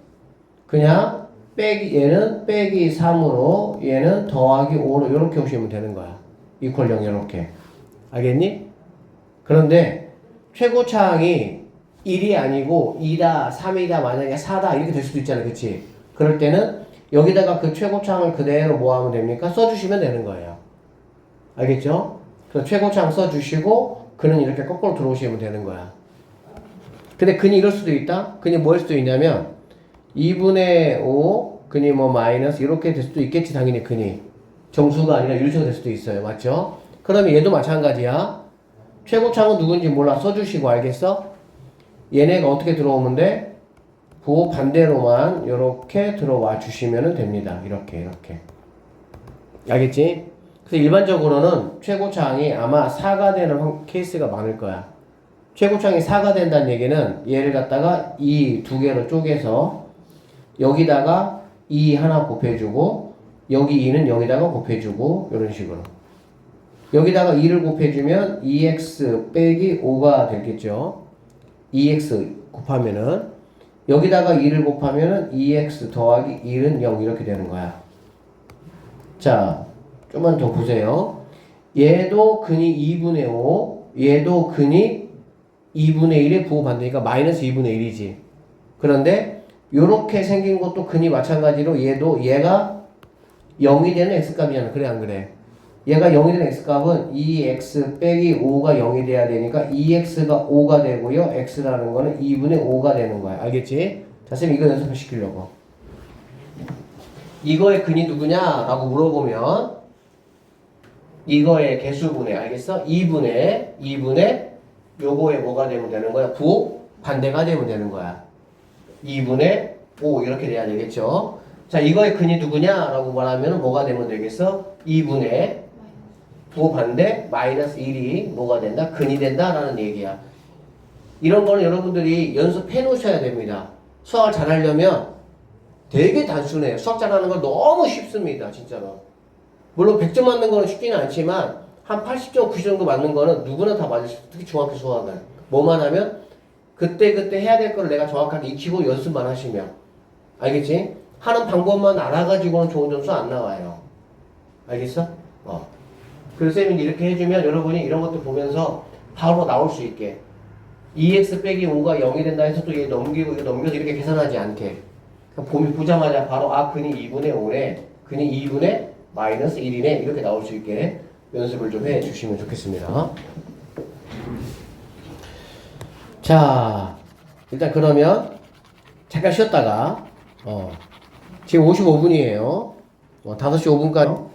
[SPEAKER 1] 그냥 얘는 빼기 3으로 얘는 더하기 5로 이렇게 오시면 되는 거야. 이퀄 0 이렇게. 알겠니? 그런데 최고차항이 1이 아니고 2다, 3이다, 만약에 4다 이렇게 될 수도 있잖아요. 그치? 그럴 때는 여기다가 그 최고차항을 그대로 뭐 하면 됩니까? 써주시면 되는 거예요. 알겠죠? 그래서 최고차항 써주시고 근은 이렇게 거꾸로 들어오시면 되는 거야. 근데 근이 이럴 수도 있다? 근이 뭐일 수도 있냐면 2분의 5 근이 마이너스 이렇게 될 수도 있겠지. 당연히 근이 정수가 아니라 유리수가 될 수도 있어요. 맞죠? 그러면 얘도 마찬가지야. 최고차항은 누군지 몰라. 써주시고 알겠어? 얘네가 어떻게 들어오면 돼? 부호 반대로만 이렇게 들어와 주시면 됩니다. 이렇게. 알겠지? 그래서 일반적으로는 최고차항이 아마 4가 되는 케이스가 많을 거야. 최고차항이 4가 된다는 얘기는 얘를 갖다가 이 두 개로 쪼개서 여기다가 2 하나 곱해주고 여기 2는 여기다가 곱해주고 이런 식으로. 여기다가 2를 곱해주면 2x 빼기 5가 되겠죠. 2x 곱하면은 여기다가 2를 곱하면은 2x 더하기 1은 0 이렇게 되는 거야. 자, 좀만 더 보세요. 얘도 근이 2분의 5, 얘도 근이 2분의 1의 부호 반대니까 마이너스 2분의 1이지. 그런데 요렇게 생긴 것도 근이 마찬가지로 얘가 0이 되는 x값이잖아. 그래 안 그래? 얘가 0이 되는 x값은 2x 빼기 5가 0이 돼야 되니까 2x가 5가 되고요. x라는 거는 2분의 5가 되는 거야. 알겠지? 자, 쌤 이거 연습을 시키려고. 이거의 근이 누구냐? 라고 물어보면 이거의 개수분해. 알겠어? 2분의 요거에 뭐가 되면 되는 거야? 부호 반대가 되면 되는 거야. 2분의 5 이렇게 돼야 되겠죠? 자, 이거의 근이 누구냐? 라고 말하면 뭐가 되면 되겠어? 2분의 부호 반대 마이너스 1이 뭐가 된다? 근이 된다 라는 얘기야. 이런 거는 여러분들이 연습해 놓으셔야 됩니다. 수학을 잘하려면 되게 단순해요. 수학 잘하는 건 너무 쉽습니다. 진짜로. 물론 100점 맞는 거는 쉽지는 않지만 한 80점, 90점 정도 맞는 거는 누구나 다 맞을 수 있어요. 특히 중학교 수학은. 뭐만 하면 그때 해야 될 거를 내가 정확하게 익히고 연습만 하시면. 알겠지? 하는 방법만 알아가지고는 좋은 점수 안 나와요. 알겠어? 그래서 쌤이 이렇게 해주면 여러분이 이런 것도 보면서 바로 나올 수 있게 2x 빼기 5가 0이 된다 해서 또 얘 넘기고 이거 넘겨서 이렇게 계산하지 않게 보자마자 바로 근이 2분의 5네 근이 2분의 마이너스 1이네 이렇게 나올 수 있게 연습을 좀 해주시면 좋겠습니다. 자, 일단 그러면 잠깐 쉬었다가 지금 55분이에요. 5시 5분까지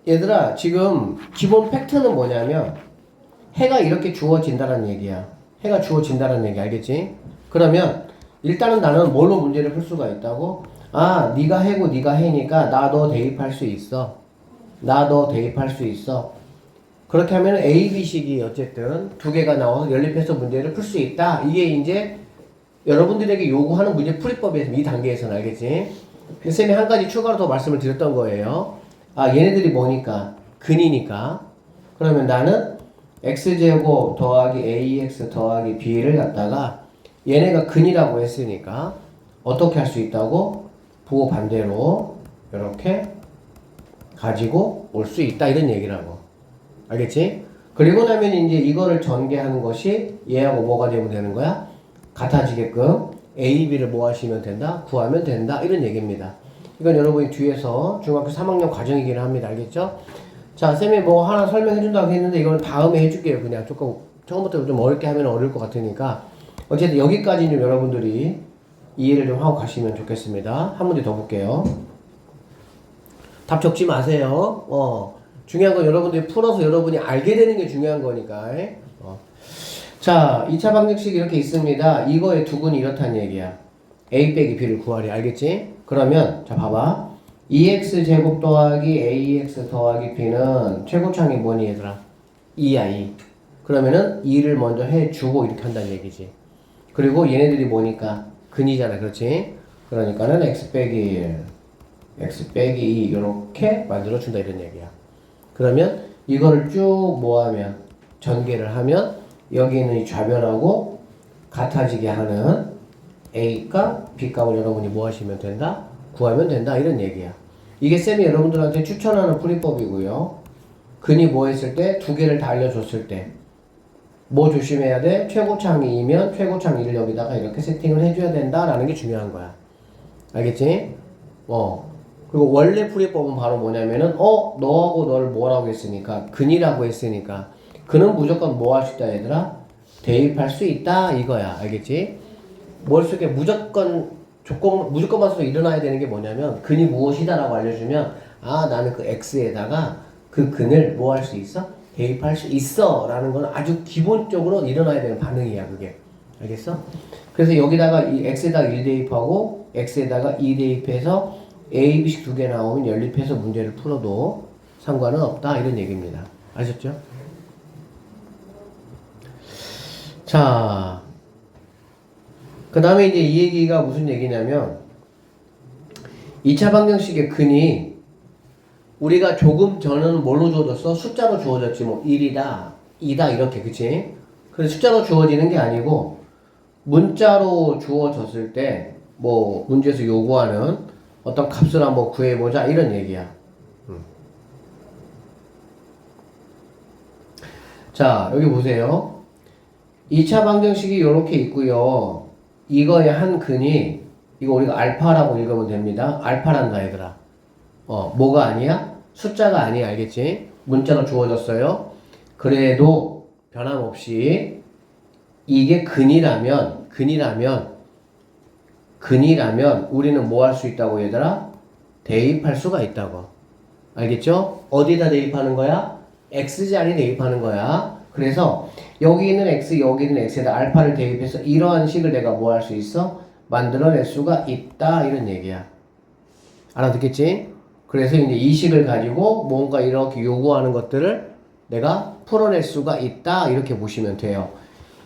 [SPEAKER 1] 얘들아, 지금 기본 팩트는 뭐냐면 해가 이렇게 주어진다는 얘기야. 해가 주어진다는 얘기 알겠지? 그러면 일단은 나는 뭘로 문제를 풀 수가 있다고? 아, 네가 해고 네가 해니까 나 너 대입할 수 있어. 나 너 대입할 수 있어. 그렇게 하면 A, B식이 어쨌든 두 개가 나와서 연립해서 문제를 풀 수 있다. 이게 이제 여러분들에게 요구하는 문제 풀이법에서 이 단계에서는 알겠지? 쌤이 한 가지 추가로 더 말씀을 드렸던 거예요. 아, 얘네들이 뭐니까? 근이니까. 그러면 나는 x제곱 더하기 ax 더하기 b를 갖다가 얘네가 근이라고 했으니까 어떻게 할 수 있다고? 부호 반대로 이렇게 가지고 올 수 있다 이런 얘기라고. 알겠지? 그리고 나면 이제 이거를 전개하는 것이 얘하고 뭐가 되면 되는 거야? 같아지게끔 A, B를 뭐 하시면 된다? 구하면 된다 이런 얘기입니다. 이건 여러분이 뒤에서 중학교 3학년 과정이긴 합니다. 알겠죠? 자, 쌤이 뭐 하나 설명해 준다고 했는데 이거는 다음에 해줄게요. 그냥 조금 처음부터 좀 어렵게 하면 어려울 것 같으니까 어쨌든 여기까지 좀 여러분들이 이해를 좀 하고 가시면 좋겠습니다. 한 문제 더 볼게요. 답 적지 마세요. 중요한 건 여러분들이 풀어서 여러분이 알게 되는 게 중요한 거니까. 자, 2차 방정식이 이렇게 있습니다. 이거의 두근이 이렇다는 얘기야. a 빼기 b를 구하래. 알겠지? 그러면 자 봐봐. 2x 제곱 더하기 ax 더하기 b는 최고창이 뭐니 얘들아? 2야 2. 그러면은 2를 먼저 해주고 이렇게 한다는 얘기지. 그리고 얘네들이 뭐니까? 근이잖아. 그렇지? 그러니까는 x 빼기 1, x 빼기 2 이렇게 만들어준다 이런 얘기야. 그러면 이거를 쭉 모으면 전개를 하면 여기 있는 이 좌변하고 같아지게 하는 A값, B값을 여러분이 뭐 하시면 된다? 구하면 된다 이런 얘기야. 이게 쌤이 여러분들한테 추천하는 풀이법이고요. 근이 뭐 했을 때 두 개를 다 알려줬을 때 뭐 조심해야 돼? 최고창 2면 최고창 2를 여기다가 이렇게 세팅을 해줘야 된다라는 게 중요한 거야. 알겠지? 그리고 원래 풀이법은 바로 뭐냐면은 너하고 너를 뭐라고 했으니까 근이라고 했으니까 그는 무조건 뭐 할 수 있다 얘들아? 대입할 수 있다 이거야. 알겠지? 머릿속에 무조건 무조건만 써서 일어나야 되는 게 뭐냐면 근이 무엇이다 라고 알려주면 아 나는 그 x에다가 그 근을 뭐 할 수 있어? 대입할 수 있어 라는 건 아주 기본적으로 일어나야 되는 반응이야 그게. 알겠어? 그래서 여기다가 이 x에다가 1 대입하고 x에다가 2 대입해서 a, b식 두 개 나오면 연립해서 문제를 풀어도 상관은 없다 이런 얘기입니다. 아셨죠? 자, 그 다음에 이제 이 얘기가 무슨 얘기냐면 2차 방정식의 근이 우리가 조금 전에는 뭘로 주어졌어? 숫자로 주어졌지. 뭐 1이다, 2다 이렇게 그치? 그래서 숫자로 주어지는 게 아니고 문자로 주어졌을 때 뭐 문제에서 요구하는 어떤 값을 한번 구해보자 이런 얘기야. 자, 여기 보세요. 2차 방정식이 이렇게 있고요. 이거의 한 근이 이거 우리가 알파라고 읽으면 됩니다. 알파란다 얘들아. 뭐가 아니야? 숫자가 아니야. 알겠지? 문자로 주어졌어요. 그래도 변함없이 이게 근이라면 우리는 뭐 할 수 있다고 얘들아? 대입할 수가 있다고. 알겠죠? 어디다 대입하는 거야? x자리 대입하는 거야. 그래서 여기 있는 x, 여기 있는 x에다 알파를 대입해서 이러한 식을 내가 뭐 할 수 있어? 만들어낼 수가 있다 이런 얘기야. 알아듣겠지? 그래서 이제 이 식을 가지고 뭔가 이렇게 요구하는 것들을 내가 풀어낼 수가 있다 이렇게 보시면 돼요.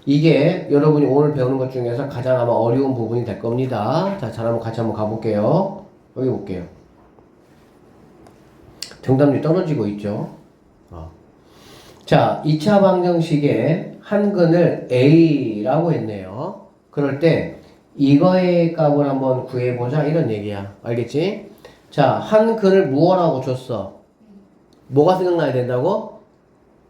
[SPEAKER 1] 이게 여러분이 오늘 배우는 것 중에서 가장 아마 어려운 부분이 될 겁니다. 자, 잘 한번 같이 한번 가볼게요. 여기 볼게요. 정답률이 떨어지고 있죠. 자, 2차 방정식의 한 근을 A라고 했네요. 그럴 때 이거의 값을 한번 구해보자 이런 얘기야. 알겠지? 자, 한 근을 무엇라고 줬어? 뭐가 생각나야 된다고?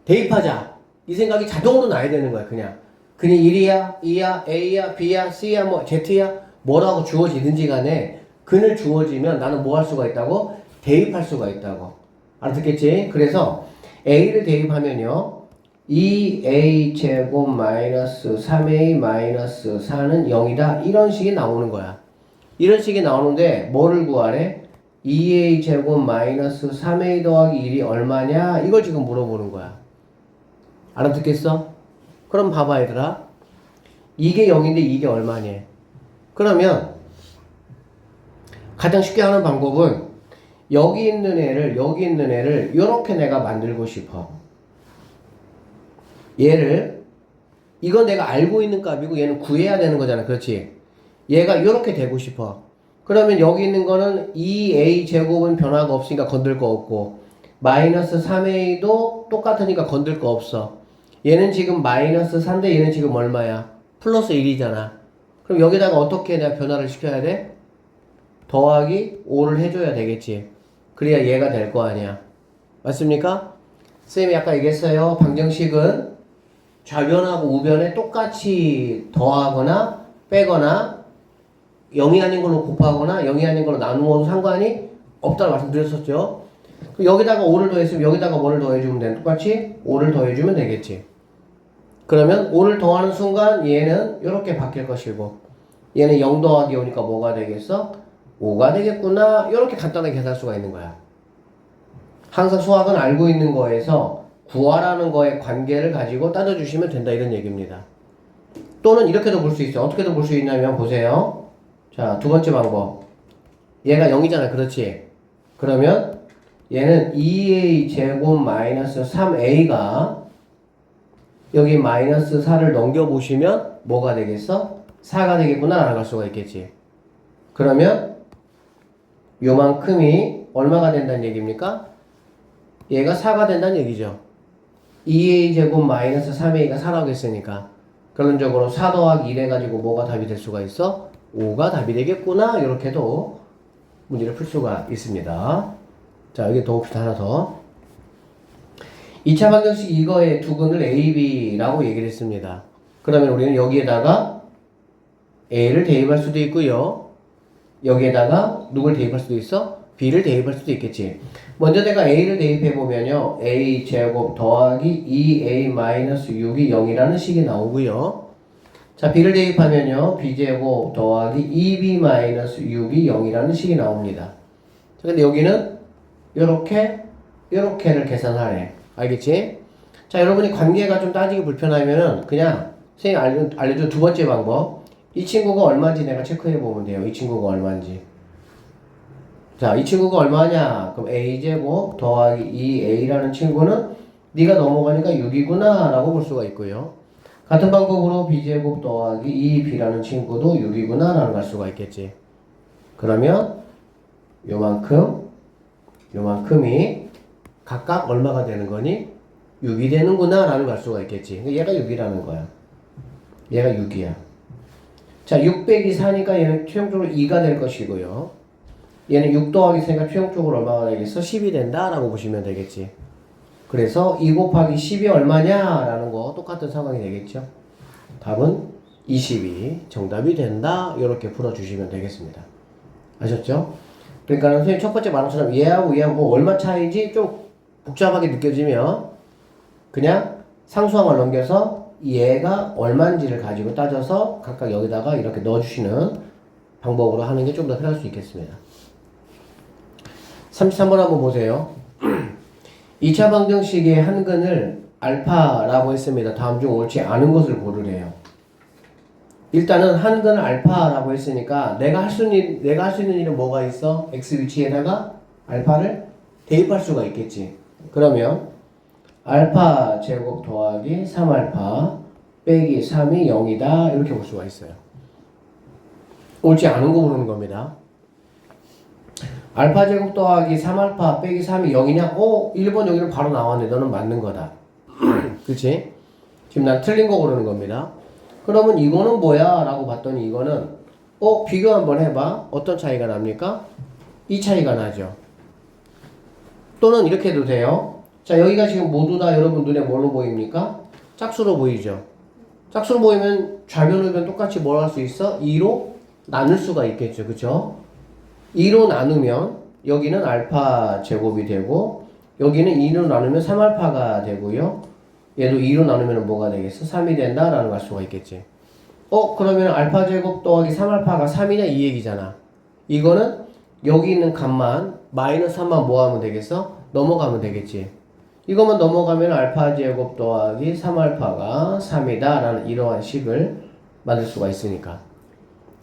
[SPEAKER 1] 대입하자. 이 생각이 자동으로 나야 되는 거야 그냥. 그냥 1이야, 2야, A야, B야, C야, 뭐 Z야 뭐라고 주어지든지 간에 근을 주어지면 나는 뭐 할 수가 있다고? 대입할 수가 있다고. 알아듣겠지? 그래서 A를 대입하면요 2A 제곱 마이너스 3A 마이너스 4는 0이다 이런 식이 나오는 거야. 이런 식이 나오는데 뭐를 구하래? 2a 제곱 마이너스 3a 더하기 1이 얼마냐? 이걸 지금 물어보는 거야. 알아듣겠어? 그럼 봐봐 얘들아. 이게 0인데 이게 얼마냐? 그러면 가장 쉽게 하는 방법은 여기 있는 애를 이렇게 내가 만들고 싶어. 얘를 이건 내가 알고 있는 값이고 얘는 구해야 되는 거잖아. 그렇지? 얘가 이렇게 되고 싶어. 그러면 여기 있는 거는 2a 제곱은 변화가 없으니까 건들 거 없고 마이너스 3a도 똑같으니까 건들 거 없어. 얘는 지금 마이너스 4인데 얘는 지금 얼마야? 플러스 1이잖아. 그럼 여기다가 어떻게 내가 변화를 시켜야 돼? 더하기 5를 해줘야 되겠지. 그래야 얘가 될 거 아니야. 맞습니까? 쌤이 아까 얘기했어요. 방정식은 좌변하고 우변에 똑같이 더하거나 빼거나 0이 아닌 걸로 곱하거나 0이 아닌 걸로 나누어도 상관이 없다고 말씀드렸었죠. 여기다가 5를 더했으면 여기다가 뭐를 더해주면 돼? 똑같이 5를 더해주면 되겠지. 그러면 5를 더하는 순간 얘는 이렇게 바뀔 것이고 얘는 0 더하기 5니까 뭐가 되겠어? 5가 되겠구나. 이렇게 간단하게 계산할 수가 있는 거야. 항상 수학은 알고 있는 거에서 구하라는 거에 관계를 가지고 따져주시면 된다 이런 얘기입니다. 또는 이렇게도 볼 수 있어. 어떻게도 볼 수 있냐면 보세요. 자, 두 번째 방법. 얘가 0이잖아. 그렇지? 그러면 얘는 2a 제곱 마이너스 3a가 여기 마이너스 4를 넘겨보시면 뭐가 되겠어? 4가 되겠구나 라고 할 수가 있겠지. 그러면 요만큼이 얼마가 된다는 얘기입니까? 얘가 4가 된다는 얘기죠. 2a 제곱 마이너스 3a가 4라고 했으니까 결론적으로 4 더하기 1 해가지고 뭐가 답이 될 수가 있어? 5가 답이 되겠구나. 이렇게도 문제를 풀 수가 있습니다. 자, 여기 더 봅시다. 하나 더. 2차 방정식 이거의 두근을 a, b라고 얘기를 했습니다. 그러면 우리는 여기에다가 a를 대입할 수도 있고요. 여기에다가 누굴 대입할 수도 있어? b를 대입할 수도 있겠지. 먼저 내가 a를 대입해보면요. a 제곱 더하기 2a 마이너스 6이 0이라는 식이 나오고요. 자, b를 대입하면요. b 제곱 더하기 2b 마이너스 6이 0이라는 식이 나옵니다. 자, 근데 여기는 요렇게를 계산하래. 알겠지? 자, 여러분이 관계가 좀 따지기 불편하면은 그냥 선생님이 알려준 두 번째 방법. 이 친구가 얼마인지 내가 체크해보면 돼요. 이 친구가 얼마인지. 자, 이 친구가 얼마냐? 그럼 a제곱 더하기 2a라는 친구는 네가 넘어가니까 6이구나 라고 볼 수가 있고요. 같은 방법으로 b제곱 더하기 2b라는 친구도 6이구나 라고 할 수가 있겠지. 그러면 요만큼이 각각 얼마가 되는 거니? 6이 되는구나 라는 걸 알 수가 있겠지. 얘가 6이라는 거야. 얘가 6이야. 자, 6 빼기 4니까 얘는 최종적으로 2가 될 것이고요. 얘는 6 더하기 3가 최종적으로 얼마가 되겠어? 10이 된다 라고 보시면 되겠지. 그래서 2 곱하기 10이 얼마냐 라는 거 똑같은 상황이 되겠죠. 답은 20이 정답이 된다. 이렇게 풀어주시면 되겠습니다. 아셨죠? 그러니까 선생님 첫 번째 말한처럼 얘하고 얼마 차이지 좀 복잡하게 느껴지면 그냥 상수항을 넘겨서 얘가 얼마인지를 가지고 따져서 각각 여기다가 이렇게 넣어주시는 방법으로 하는 게 좀 더 편할 수 있겠습니다. 33번 한번 보세요. 2차 방정식의 한근을 알파라고 했습니다. 다음 중 옳지 않은 것을 고르래요. 일단은 한근을 알파라고 했으니까 내가 할 수 있는 일은 뭐가 있어? x 위치에다가 알파를 대입할 수가 있겠지. 그러면 알파 제곱 더하기 3알파 빼기 3이 0이다. 이렇게 볼 수가 있어요. 옳지 않은 거 모르는 겁니다. 알파 제곱 더하기 3알파 빼기 3이 0이냐? 1번 여기는 바로 나왔네. 너는 맞는 거다. 그치? 지금 난 틀린 거 고르는 겁니다. 그러면 이거는 뭐야? 라고 봤더니 이거는 비교 한번 해봐. 어떤 차이가 납니까? 이 차이가 나죠. 또는 이렇게 해도 돼요. 자, 여기가 지금 모두 다 여러분 눈에 뭘로 보입니까? 짝수로 보이죠. 짝수로 보이면 좌변 우변 똑같이 뭘 할 수 있어? 2로 나눌 수가 있겠죠. 그쵸? 2로 나누면 여기는 알파 제곱이 되고 여기는 2로 나누면 3알파가 되고요. 얘도 2로 나누면 뭐가 되겠어? 3이 된다라는 걸 알 수가 있겠지. 그러면 알파 제곱 더하기 3알파가 3이냐 이 얘기잖아. 이거는 여기 있는 값만 마이너스 3만 뭐 하면 되겠어? 넘어가면 되겠지. 이것만 넘어가면 알파 제곱 더하기 3알파가 3이다 라는 이러한 식을 만들 수가 있으니까.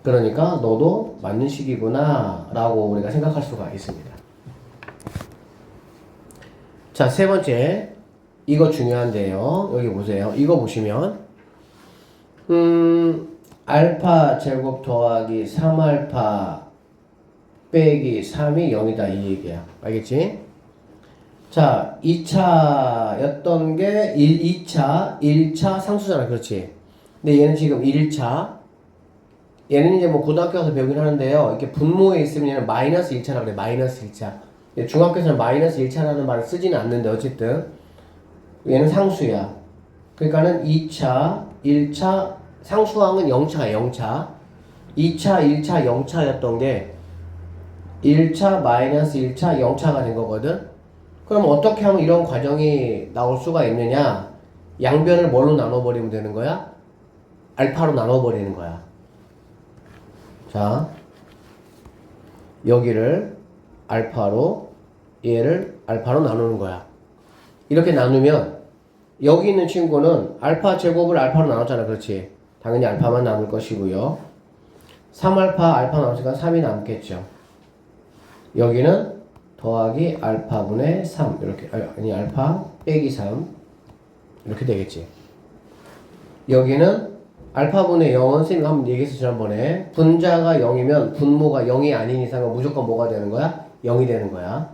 [SPEAKER 1] 그러니까 너도 맞는 식이구나 라고 우리가 생각할 수가 있습니다. 자, 세 번째. 이거 중요한데요. 여기 보세요. 이거 보시면 알파 제곱 더하기 3알파 빼기 3이 0이다 이 얘기야. 알겠지? 자, 2차였던 게 1차 상수잖아. 그렇지? 근데 얘는 지금 1차. 얘는 이제 뭐 고등학교 가서 배우긴 하는데요. 이렇게 분모에 있으면 얘는 마이너스 1차라고 그래. 마이너스 1차. 중학교에서는 마이너스 1차라는 말을 쓰지는 않는데 어쨌든 얘는 상수야. 그러니까는 2차, 1차, 상수항은 0차야. 0차. 2차, 1차, 0차였던 게 1차, 마이너스 1차, 0차가 된 거거든. 그럼 어떻게 하면 이런 과정이 나올 수가 있느냐? 양변을 뭘로 나눠버리면 되는 거야? 알파로 나눠버리는 거야. 자, 여기를 알파로, 얘를 알파로 나누는 거야. 이렇게 나누면 여기 있는 친구는 알파 제곱을 알파로 나눴잖아. 그렇지? 당연히 알파만 남을 것이고요. 3알파 알파 나누니까 3이 남겠죠. 여기는 더하기 알파분의 3 이렇게 아니 알파 빼기 3 이렇게 되겠지. 여기는 알파분의 0은 선생님이 한번 얘기했어 지난번에. 분자가 0이면 분모가 0이 아닌 이상은 무조건 뭐가 되는 거야? 0이 되는 거야.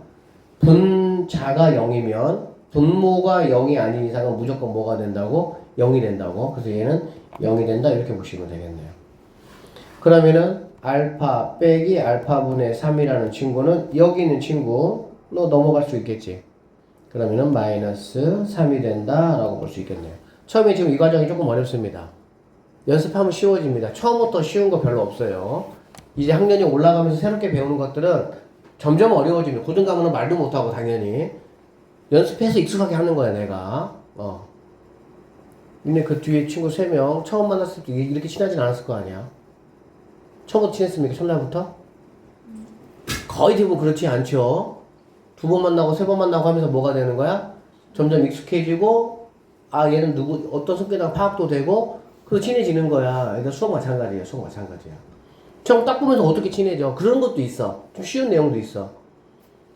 [SPEAKER 1] 분자가 0이면 분모가 0이 아닌 이상은 무조건 뭐가 된다고? 0이 된다고. 그래서 얘는 0이 된다 이렇게 보시면 되겠네요. 그러면은 알파 빼기 알파분의 3이라는 친구는 여기 있는 친구로 넘어갈 수 있겠지. 그러면은 마이너스 3이 된다 라고 볼 수 있겠네요. 처음에 지금 이 과정이 조금 어렵습니다. 연습하면 쉬워집니다. 처음부터 쉬운 거 별로 없어요. 이제 학년이 올라가면서 새롭게 배우는 것들은 점점 어려워집니다. 고등가면은 말도 못하고 당연히 연습해서 익숙하게 하는 거야 내가. 근데 그 뒤에 친구 3명 처음 만났을 때 이렇게 친하진 않았을 거 아니야. 처음부터 친했습니까? 첫날부터? 거의 대부분 그렇지 않죠. 2번 만나고 3번 만나고 하면서 뭐가 되는 거야? 점점 익숙해지고 아 얘는 누구 어떤 성격이랑 파악도 되고 그리고 친해지는 거야. 그러니까 수업 마찬가지야. 수업 마찬가지야. 처음 딱 보면서 어떻게 친해져? 그런 것도 있어. 좀 쉬운 내용도 있어.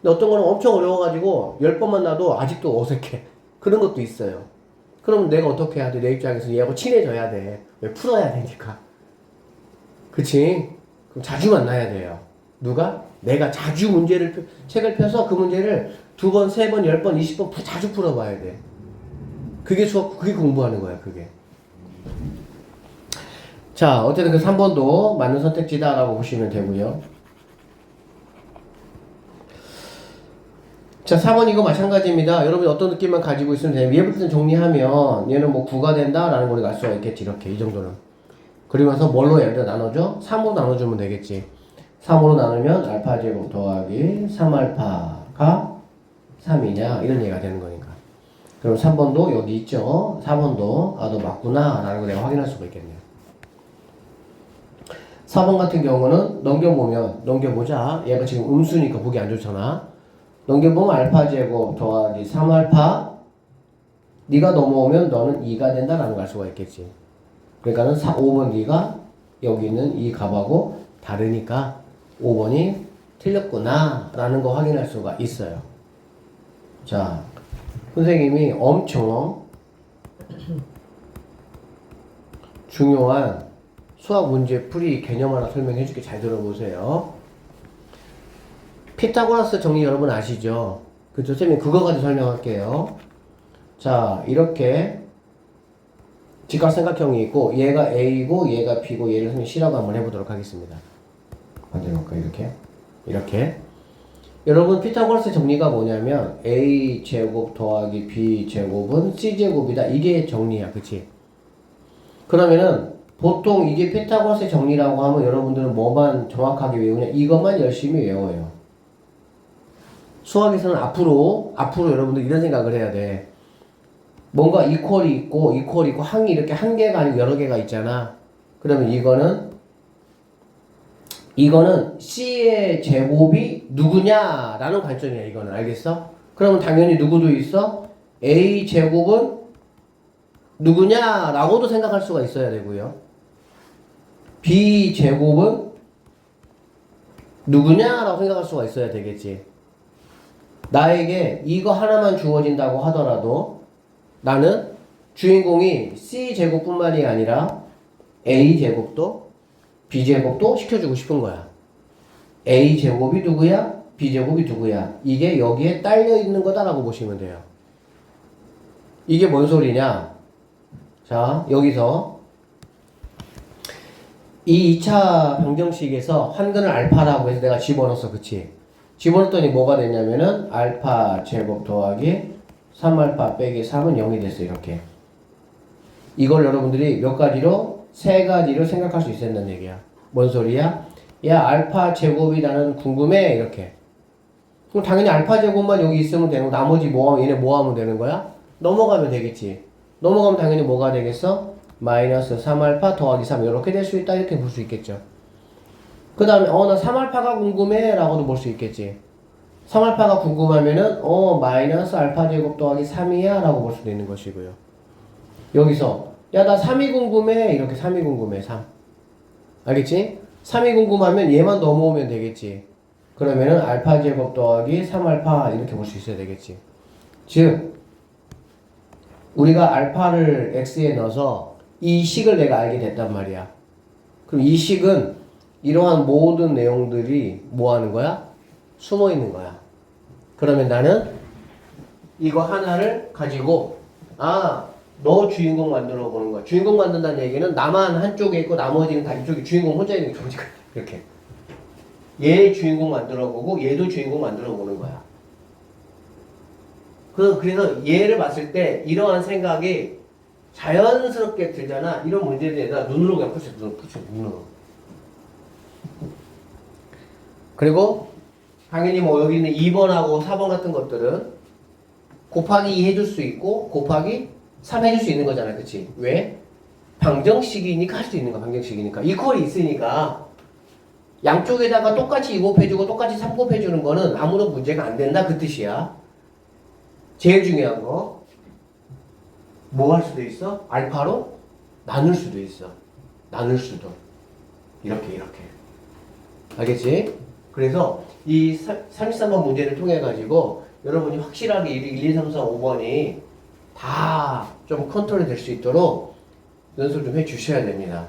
[SPEAKER 1] 근데 어떤 거는 엄청 어려워가지고 10번 만나도 아직도 어색해. 그런 것도 있어요. 그럼 내가 어떻게 해야 돼? 내 입장에서 얘하고 친해져야 돼. 왜? 풀어야 되니까. 그치? 그럼 자주 만나야 돼요. 누가? 내가 자주 책을 펴서 그 문제를 2번, 3번, 10번, 20번 자주 풀어봐야 돼. 그게 수업, 그게 공부하는 거야, 그게. 자, 어쨌든 그 3번도 맞는 선택지다라고 보시면 되고요. 자, 4번 이거 마찬가지입니다. 여러분이 어떤 느낌만 가지고 있으면 돼요. 얘부터 정리하면 얘는 뭐 9가 된다라는 걸 알 수가 있겠지, 이렇게. 이 정도는. 그리고 나서 뭘로 얘를 나눠줘? 3으로 나눠주면 되겠지. 3으로 나누면 알파 제곱 더하기 3알파가 3이냐 이런 얘기가 되는 거니까. 그럼 3번도 여기 있죠. 4번도 아 너 맞구나 라는 거 내가 확인할 수가 있겠네요. 4번 같은 경우는 넘겨보자. 얘가 지금 음수니까 보기 안 좋잖아. 넘겨보면 알파 제곱 더하기 3알파 네가 넘어오면 너는 2가 된다라는 걸 알 수가 있겠지. 그러니까는 5번 네가 여기 있는 이 값하고 다르니까 5번이 틀렸구나 라는 거 확인할 수가 있어요. 자, 선생님이 엄청 중요한 수학 문제 풀이 개념 하나 설명해 줄게. 잘 들어보세요. 피타고라스 정리 여러분 아시죠? 그쵸? 선생님 그거 가지고 설명할게요. 자, 이렇게 직각삼각형이 있고 얘가 A고 얘가 B고 얘를 선생님 C라고 한번 해보도록 하겠습니다. 반대로 볼까요? 이렇게 여러분 피타고라스 정리가 뭐냐면 A제곱 더하기 B제곱은 C제곱이다. 이게 정리야. 그치? 그러면은 보통 이게 피타고라스 정리라고 하면 여러분들은 뭐만 정확하게 외우냐? 이것만 열심히 외워요. 수학에서는 앞으로 여러분들 이런 생각을 해야 돼. 뭔가 이퀄이 있고 항이 이렇게 한 개가 아니고 여러 개가 있잖아. 그러면 이거는 이거는 C의 제곱이 누구냐라는 관점이야. 이거는 알겠어? 그러면 당연히 누구도 있어? A 제곱은 누구냐라고도 생각할 수가 있어야 되고요. B 제곱은 누구냐라고 생각할 수가 있어야 되겠지. 나에게 이거 하나만 주어진다고 하더라도 나는 주인공이 C 제곱뿐만이 아니라 A 제곱도 B 제곱도 시켜주고 싶은 거야. A 제곱이 누구야? B 제곱이 누구야? 이게 여기에 딸려 있는 거다라고 보시면 돼요. 이게 뭔 소리냐? 자, 여기서 이 2차 방정식에서 한근을 알파라고 해서 내가 집어넣었어. 그치? 집어넣었더니 뭐가 됐냐면은 알파 제곱 더하기 3알파 빼기 3은 0이 됐어. 이렇게. 이걸 여러분들이 몇 가지로? 세 가지로 생각할 수 있었단 얘기야. 뭔 소리야? 야, 알파 제곱이 나는 궁금해. 이렇게. 그럼 당연히 알파 제곱만 여기 있으면 되는 거. 나머지 얘네 뭐 하면 되는 거야? 넘어가면 되겠지. 넘어가면 당연히 뭐가 되겠어? 마이너스 3알파 더하기 3 이렇게 될 수 있다. 이렇게 볼 수 있겠죠. 그 다음에 나 3알파가 궁금해 라고도 볼 수 있겠지. 3알파가 궁금하면은 마이너스 알파 제곱 더하기 3이야 라고 볼 수도 있는 것이고요. 여기서 야, 나 3이 궁금해. 이렇게 3이 궁금해. 3. 알겠지? 3이 궁금하면 얘만 넘어오면 되겠지. 그러면은 알파 제곱 더하기 3알파 이렇게 볼 수 있어야 되겠지. 즉 우리가 알파를 x에 넣어서 이 식을 내가 알게 됐단 말이야. 그럼 이 식은 이러한 모든 내용들이 뭐 하는 거야? 숨어 있는 거야. 그러면 나는 이거 하나를 가지고 너 주인공 만들어 보는 거야. 주인공 만든다는 얘기는 나만 한쪽에 있고 나머지는 다 이쪽에 주인공 혼자 있는 거지. 이렇게. 얘 주인공 만들어 보고 얘도 주인공 만들어 보는 거야. 그래서 얘를 봤을 때 이러한 생각이 자연스럽게 들잖아. 이런 문제들에다 눈으로 그냥 푸셔. 눈으로. 그리고 당연히 뭐 여기 있는 2번하고 4번 같은 것들은 곱하기 2 해줄 수 있고 곱하기 3 해줄 수 있는 거잖아. 그치? 왜? 방정식이니까 할 수 있는 거야. 방정식이니까. 이퀄이 있으니까 양쪽에다가 똑같이 2 곱해주고 똑같이 3 곱해주는 거는 아무런 문제가 안 된다. 그 뜻이야. 제일 중요한 거 뭐 할 수도 있어? 알파로 나눌 수도 있어. 나눌 수도. 이렇게. 알겠지? 그래서 이 33번 문제를 통해 가지고 여러분이 확실하게 1, 2, 3, 4, 5번이 다 좀 컨트롤이 될 수 있도록 연습을 좀 해 주셔야 됩니다.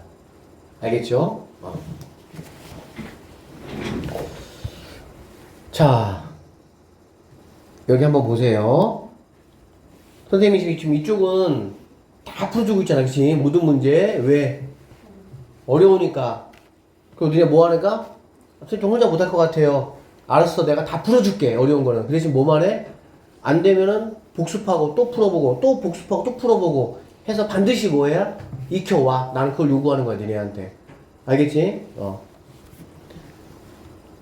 [SPEAKER 1] 알겠죠? 자, 여기 한번 보세요. 선생님이 지금 이쪽은 다 풀어주고 있잖아. 그치? 모든 문제. 왜? 어려우니까. 그럼 너네 뭐 하니까? 선생님 혼자 못할 것 같아요. 알았어. 내가 다 풀어줄게. 어려운 거는. 그 대신 뭐만 해? 안 되면은 복습하고 또 풀어보고 또 복습하고 또 풀어보고 해서 반드시 뭐해야? 익혀와. 나는 그걸 요구하는 거야. 너네한테. 알겠지?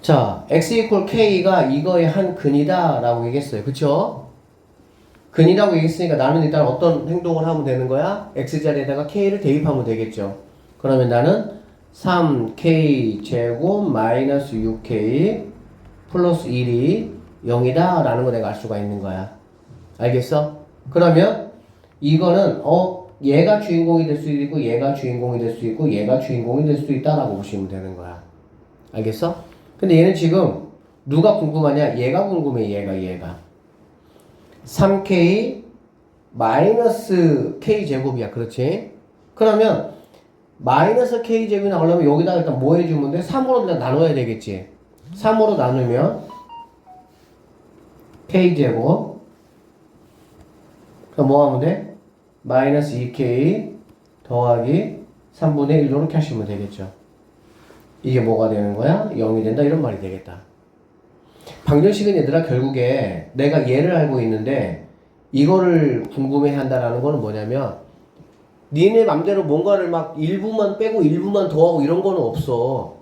[SPEAKER 1] 자, x equal k가 이거의 한 근이다 라고 얘기했어요. 그쵸? 근이라고 얘기했으니까 나는 일단 어떤 행동을 하면 되는 거야? x자리에다가 k를 대입하면 되겠죠. 그러면 나는 3k 제곱 마이너스 6k 플러스 1이 0이다 라는 거 내가 알 수가 있는 거야. 알겠어? 그러면 이거는 얘가 주인공이 될 수도 있고 얘가 주인공이 될 수도 있고 얘가 주인공이 될 수도 있다 라고 보시면 되는 거야. 알겠어? 근데 얘는 지금 누가 궁금하냐? 얘가 궁금해. 얘가 3k 마이너스 k 제곱이야. 그렇지? 그러면 마이너스 k 제곱이 나오려면 여기다가 일단 뭐 해주면 돼? 3으로 일단 나눠야 되겠지. 3으로 나누면 k 제곱 그럼 뭐 하면 돼? 마이너스 2k 더하기 3분의 1 이렇게 하시면 되겠죠. 이게 뭐가 되는 거야? 0이 된다 이런 말이 되겠다. 방정식은 얘들아 결국에 내가 얘를 알고 있는데 이거를 궁금해 한다라는 거는 뭐냐면 니네 맘대로 뭔가를 막 일부만 빼고 일부만 더하고 이런 거는 없어.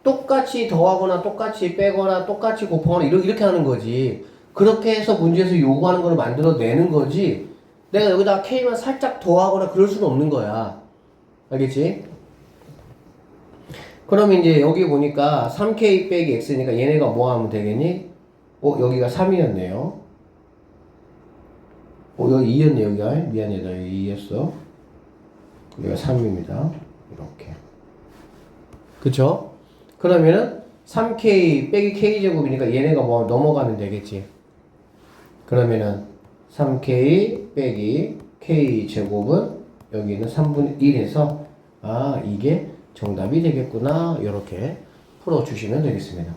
[SPEAKER 1] 똑같이 더하거나 똑같이 빼거나 똑같이 곱하거나 이렇게 하는 거지. 그렇게 해서 문제에서 요구하는 거를 만들어내는 거지. 내가 여기다가 K만 살짝 더하거나 그럴 수는 없는 거야. 알겠지? 그럼 이제 여기 보니까 3k 빼기 x니까 얘네가 뭐 하면 되겠니? 여기가 3이었네요. 여기 2였네, 여기가. 미안해다, 여기 2였어. 여기가 3입니다. 이렇게. 그쵸? 그러면은 3k 빼기 k제곱이니까 얘네가 뭐 넘어가면 되겠지. 그러면은 3k 빼기 k제곱은 여기는 3분의 1에서 이게 정답이 되겠구나. 이렇게 풀어주시면 되겠습니다.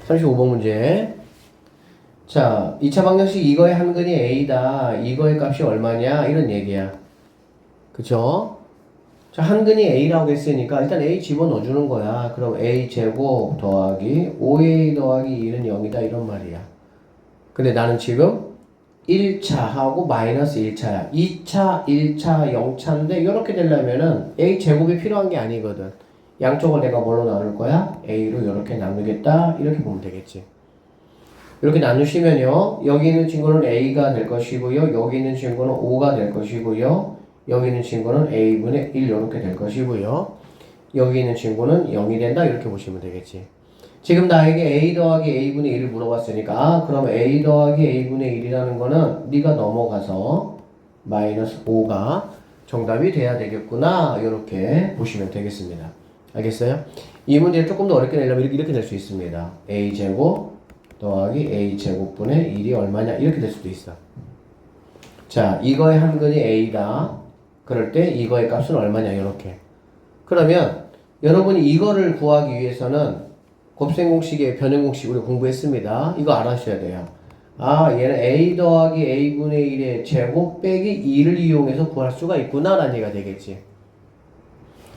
[SPEAKER 1] 35번 문제. 자, 2차 방정식 이거의 한근이 a다. 이거의 값이 얼마냐? 이런 얘기야. 그쵸? 자, 한근이 a라고 했으니까 일단 a 집어넣어주는 거야. 그럼 a제곱 더하기 5a 더하기 1은 0이다. 이런 말이야. 근데 나는 지금 1차하고 마이너스 1차야. 2차, 1차, 0차인데 이렇게 되려면은 a제곱이 필요한 게 아니거든. 양쪽을 내가 뭘로 나눌 거야? a로 이렇게 나누겠다. 이렇게 보면 되겠지. 이렇게 나누시면요. 여기 있는 친구는 a가 될 것이고요. 여기 있는 친구는 5가 될 것이고요. 여기 있는 친구는 a분의 1 이렇게 될 것이고요. 여기 있는 친구는 0이 된다. 이렇게 보시면 되겠지. 지금 나에게 a 더하기 a분의 1을 물어봤으니까 그럼 a 더하기 a분의 1이라는 거는 네가 넘어가서 마이너스 5가 정답이 돼야 되겠구나. 이렇게 보시면 되겠습니다. 알겠어요? 이 문제를 조금 더 어렵게 내려면 이렇게 낼 수 있습니다. a제곱 더하기 a제곱분의 1이 얼마냐 이렇게 될 수도 있어. 자, 이거의 한근이 a다. 그럴 때 이거의 값은 얼마냐 이렇게. 그러면 여러분이 이거를 구하기 위해서는 곱셈공식의 변형공식 우리 공부했습니다. 이거 알아주셔야 돼요. 얘는 a 더하기 a분의 1의 제곱 빼기 2를 이용해서 구할 수가 있구나 라는 얘기가 되겠지.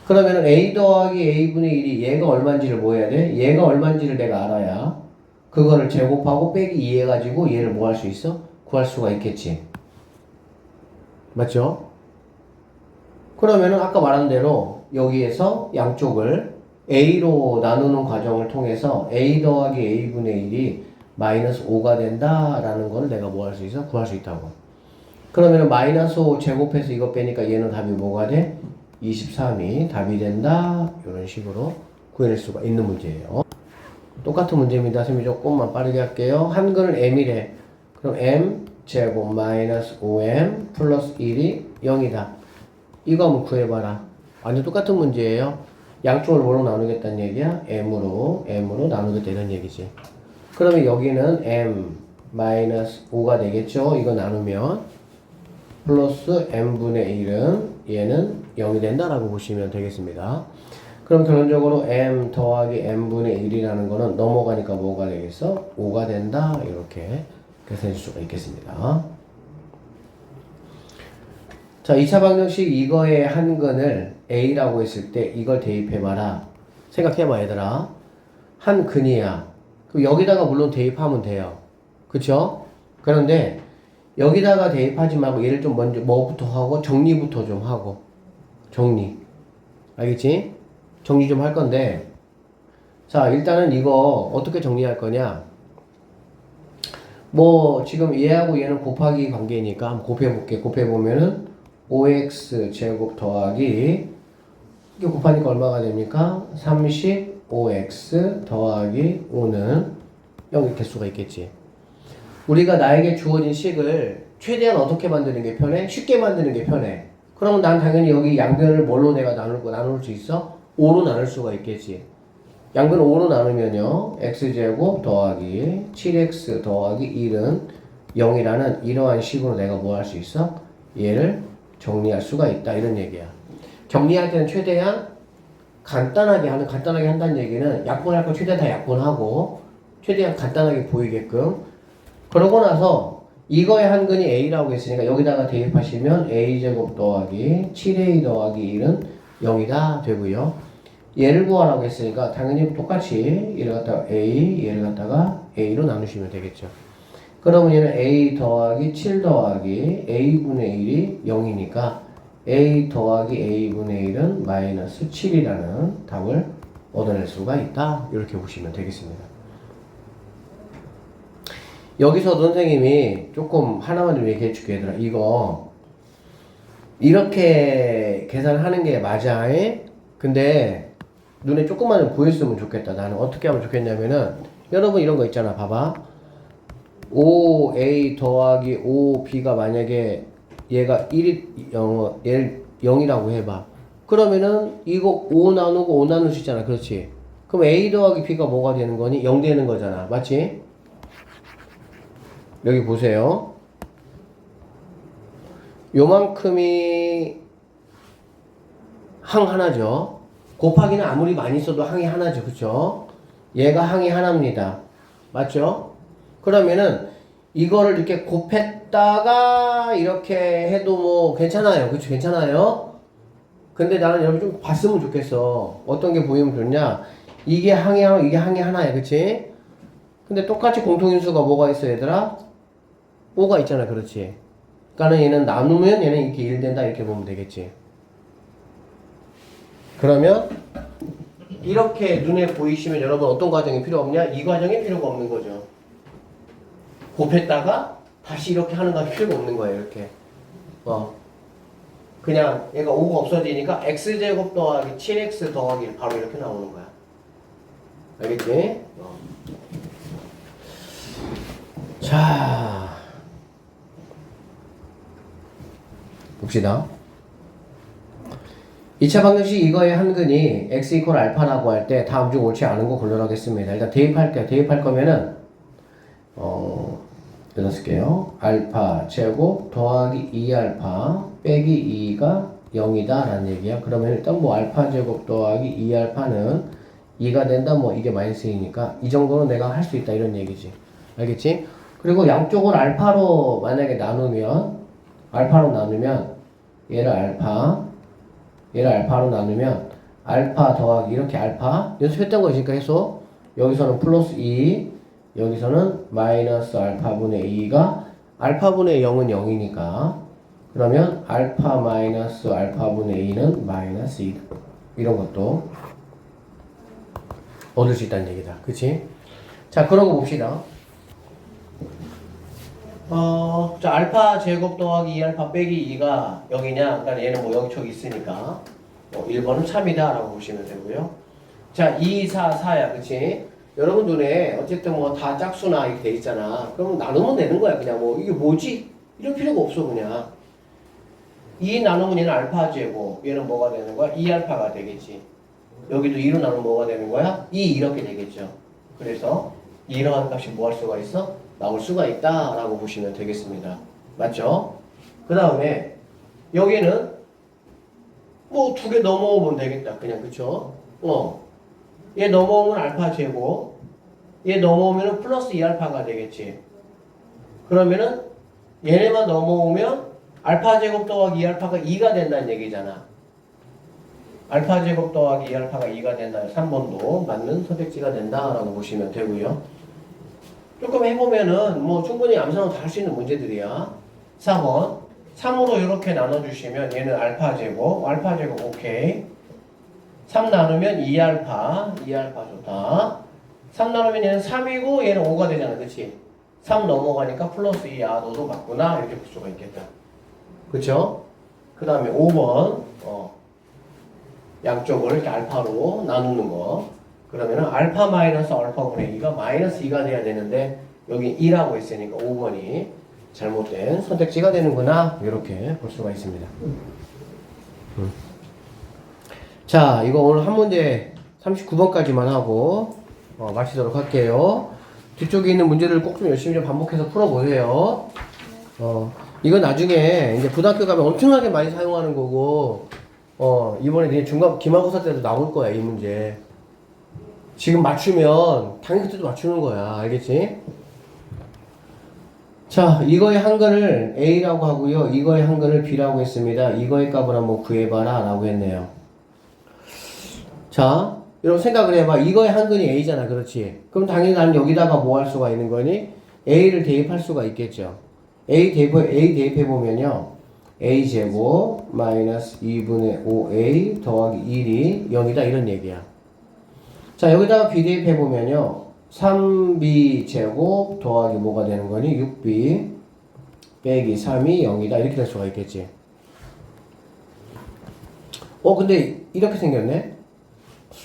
[SPEAKER 1] 그러면 a 더하기 a분의 1이 얘가 얼마인지를 뭐 해야 돼? 얘가 얼마인지를 내가 알아야 그거를 제곱하고 빼기 2 해가지고 얘를 뭐 할 수 있어? 구할 수가 있겠지. 맞죠? 그러면은 아까 말한 대로 여기에서 양쪽을 a로 나누는 과정을 통해서 a 더하기 a분의 1이 마이너스 5가 된다라는 걸 내가 뭐 할 수 있어? 구할 수 있다고. 그러면은 마이너스 5 제곱해서 이거 빼니까 얘는 답이 뭐가 돼? 23이 답이 된다. 이런 식으로 구해낼 수가 있는 문제예요. 똑같은 문제입니다. 선생님이 조금만 빠르게 할게요. 한근은 m이래. 그럼 m 제곱 마이너스 5m 플러스 1이 0이다. 이거 한번 구해봐라. 완전 똑같은 문제예요. 양쪽을 뭐로 나누겠다는 얘기야? m으로 나누겠다는 얘기지. 그러면 여기는 m 마이너스 5가 되겠죠? 이거 나누면 플러스 m분의 1은 얘는 0이 된다라고 보시면 되겠습니다. 그럼 결론적으로 m 더하기 m분의 1이라는 거는 넘어가니까 뭐가 되겠어? 5가 된다. 이렇게 계산해 줄 수가 있겠습니다. 자, 2차 방정식 이거의 한근을 a라고 했을 때 이걸 대입해봐라. 생각해봐 얘들아. 한 근이야. 그럼 여기다가 물론 대입하면 돼요. 그쵸? 그런데 여기다가 대입하지 말고 얘를 좀 먼저 뭐부터 하고 정리부터 좀 하고. 정리. 알겠지? 정리 좀 할 건데, 자, 일단은 이거 어떻게 정리할 거냐? 뭐 지금 얘하고 얘는 곱하기 관계니까 한번 곱해볼게. 곱해보면은 5x 제곱 더하기 이게 곱하니까 얼마가 됩니까? 35x 더하기 5는 0이 될 수가 있겠지. 우리가 나에게 주어진 식을 최대한 어떻게 만드는 게 편해? 쉽게 만드는 게 편해. 그러면 난 당연히 여기 양변을 뭘로 내가 나눌 수 있어? 5로 나눌 수가 있겠지. 양변 5로 나누면요. x제곱 더하기 7x 더하기 1은 0이라는 이러한 식으로 내가 뭐 할 수 있어? 얘를 정리할 수가 있다. 이런 얘기야. 정리할 때는 최대한 간단하게 한다는 얘기는 약분할 거 최대한 다 약분하고 최대한 간단하게 보이게끔 그러고 나서 이거의 한근이 a라고 했으니까 여기다가 대입하시면 a제곱 더하기 7a 더하기 1은 0이다 되고요. 얘를 구하라고 했으니까 당연히 똑같이 얘를 갖다가 a, 얘를 갖다가 a로 나누시면 되겠죠. 그러면 얘는 a 더하기 7 더하기 a분의 1이 0이니까 a 더하기 a분의 1은 마이너스 7이라는 답을 얻어낼 수가 있다. 이렇게 보시면 되겠습니다. 여기서 선생님이 조금 하나만 좀 얘기해 줄게 얘들아. 이거 이렇게 계산하는 게 맞아. 근데 눈에 조금만 보였으면 좋겠다. 나는 어떻게 하면 좋겠냐면은 여러분 이런 거 있잖아. 봐봐. 5a 더하기 5b가 만약에 얘가 0이라고 해봐. 그러면은 이거 5 나누고 5 나눌 수 있잖아. 그렇지? 그럼 a 더하기 b가 뭐가 되는 거니? 0 되는 거잖아. 맞지? 여기 보세요. 요만큼이 항 하나죠. 곱하기는 아무리 많이 써도 항이 하나죠. 그쵸? 얘가 항이 하나입니다. 맞죠? 그러면은 이거를 이렇게 곱했다가 이렇게 해도 뭐 괜찮아요. 그쵸? 괜찮아요? 근데 나는 여러분 좀 봤으면 좋겠어. 어떤 게 보이면 좋냐? 이게 항이 하나, 이게 항이 하나야. 그치? 근데 똑같이 공통인수가 뭐가 있어, 얘들아? 5가 있잖아. 그렇지? 그러니까는 얘는 나누면 얘는 이렇게 1 된다. 이렇게 보면 되겠지. 그러면 이렇게 눈에 보이시면 여러분 어떤 과정이 필요 없냐? 이 과정이 필요가 없는 거죠. 곱했다가 다시 이렇게 하는 건 필요가 없는 거예요. 이렇게. 그냥 얘가 5가 없어지니까 x제곱 더하기 7x 더하기 1 바로 이렇게 나오는 거야. 알겠지? 자, 봅시다. 2차 방정식 이거의 한근이 x 이퀄 알파라고 할 때 다음 중 옳지 않은 거 골라라겠습니다. 일단 대입할게요. 대입할 거면은 여기다 쓸게요. 알파 제곱 더하기 2알파 빼기 2가 0이다 라는 얘기야. 그러면 일단 뭐 알파 제곱 더하기 2알파는 2가 된다. 뭐 이게 마이너스 2니까 이 정도는 내가 할 수 있다 이런 얘기지. 알겠지? 그리고 양쪽을 알파로 만약에 나누면 얘를 알파로 나누면 알파 더하기 이렇게 알파 연습했던 거 있으니까 해서 여기서는 플러스 2 여기서는 마이너스 알파분의 2가 알파분의 0은 0이니까 그러면 알파 마이너스 알파분의 2는 마이너스 2 이런 것도 얻을 수 있다는 얘기다. 그치? 자 그런 거 봅시다. 자 알파 제곱 더하기 2알파 빼기 2가 0이냐? 그러니까 얘는 뭐 여기저기 있으니까 1번은 참이다 라고 보시면 되고요. 자 2, 4, 4야. 그치? 여러분 눈에 어쨌든 뭐 다 짝수나 이렇게 돼 있잖아. 그럼 나누면 되는 거야. 그냥 뭐 이게 뭐지? 이럴 필요가 없어. 그냥 2 나누면 얘는 알파 제곱 얘는 뭐가 되는 거야? 2알파가 되겠지. 여기도 2로 나누면 뭐가 되는 거야? 2 이렇게 되겠죠. 그래서 이러한 값이 뭐 할 수가 있어? 나올 수가 있다 라고 보시면 되겠습니다. 맞죠? 그 다음에 여기는 뭐 2개 넘어오면 되겠다. 그냥 그쵸? 얘 넘어오면 알파 제곱 얘 넘어오면 플러스 2알파가 되겠지. 그러면은 얘네만 넘어오면 알파 제곱 더하기 2알파가 2가 된다는 얘기잖아. 알파 제곱 더하기 2알파가 2가 된다. 3번도 맞는 선택지가 된다라고 보시면 되고요. 조금 해보면은 뭐 충분히 암산으로 다 할 수 있는 문제들이야. 4번 3으로 이렇게 나눠주시면 얘는 알파 제곱 오케이. 3 나누면 2알파 좋다. 3 나누면 얘는 3이고 얘는 5가 되잖아. 그치? 3 넘어가니까 플러스 2. 아 너도 맞구나 이렇게 볼 수가 있겠다. 그쵸? 그 다음에 5번 양쪽을 이렇게 알파로 나누는 거. 그러면은 알파 마이너스 알파분의 2가 마이너스 2가 돼야 되는데 여기 2라고 했으니까 5번이 잘못된 선택지가 되는구나. 이렇게 볼 수가 있습니다. 자, 이거 오늘 한 문제 39번까지만 하고 마치도록 할게요. 뒤쪽에 있는 문제를 꼭 좀 열심히 좀 반복해서 풀어보세요. 이건 나중에 이제 고등학교 가면 엄청나게 많이 사용하는 거고 이번에 그냥 중간 기말고사 때도 나올 거야 이 문제. 지금 맞추면 당연히 그때도 맞추는 거야. 알겠지? 자, 이거의 한글을 A라고 하고요. 이거의 한글을 B라고 했습니다. 이거의 값을 한번 구해봐라 라고 했네요. 자, 여러분 생각을 해봐. 이거의 한글이 A잖아. 그렇지? 그럼 당연히 나는 여기다가 뭐 할 수가 있는 거니? A를 대입할 수가 있겠죠. A 대입해보면요. A제곱 마이너스 2분의 5A 더하기 1이 0이다. 이런 얘기야. 자, 여기다가 B 대입해보면요. 3B 제곱 더하기 뭐가 되는 거니? 6B 빼기 3이 0이다. 이렇게 될 수가 있겠지. 근데 이렇게 생겼네?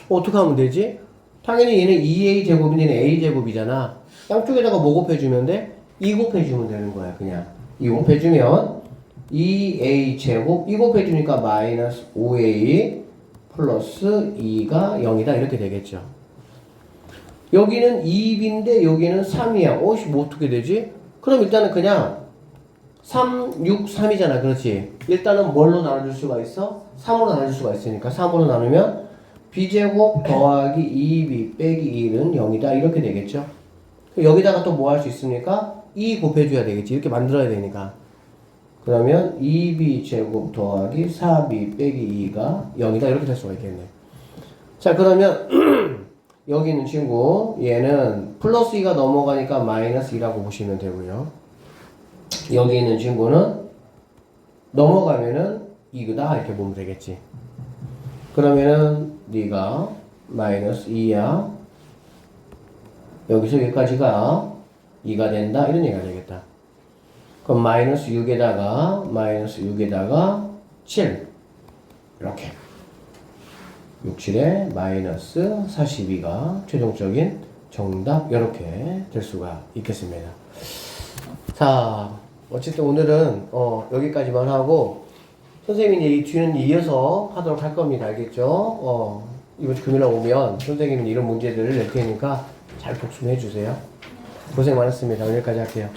[SPEAKER 1] 어떻게 하면 되지? 당연히 얘는 2a 제곱이 얘는 a 제곱이잖아. 양쪽에다가 뭐 곱해주면 돼? 2 곱해주면 되는 거야 그냥. 2 곱해주면 2a 제곱 2 곱해주니까 마이너스 5a 플러스 2가 0이다 이렇게 되겠죠. 여기는 2b인데 여기는 3이야. 뭐 어떻게 되지? 그럼 일단은 그냥 3, 6, 3이잖아. 그렇지? 일단은 뭘로 나눠줄 수가 있어? 3으로 나눠줄 수가 있으니까 3으로 나누면 b제곱 더하기 2b 빼기 1은 0이다 이렇게 되겠죠. 여기다가 또 뭐 할 수 있습니까? 2 곱해줘야 되겠지. 이렇게 만들어야 되니까. 그러면 2b 제곱 더하기 4b 빼기 2가 0이다 이렇게 될 수가 있겠네. 자 그러면 여기 있는 친구 얘는 플러스 2가 넘어가니까 마이너스 2라고 보시면 되고요. 여기 있는 친구는 넘어가면은 2다 이렇게 보면 되겠지. 그러면은 네가 마이너스 2야. 여기서 여기까지가 2가 된다 이런 얘기가 되겠다. 그럼 마이너스 6에다가 7 이렇게 6, 7에 마이너스 42가 최종적인 정답 이렇게 될 수가 있겠습니다. 자 어쨌든 오늘은 여기까지만 하고 선생님이 이제 이 뒤는 이어서 하도록 할 겁니다. 알겠죠? 이번 주 금요일 오면 선생님이 이런 문제들을 낼 테니까 잘 복습해 주세요. 고생 많았습니다. 오늘 여기까지 할게요.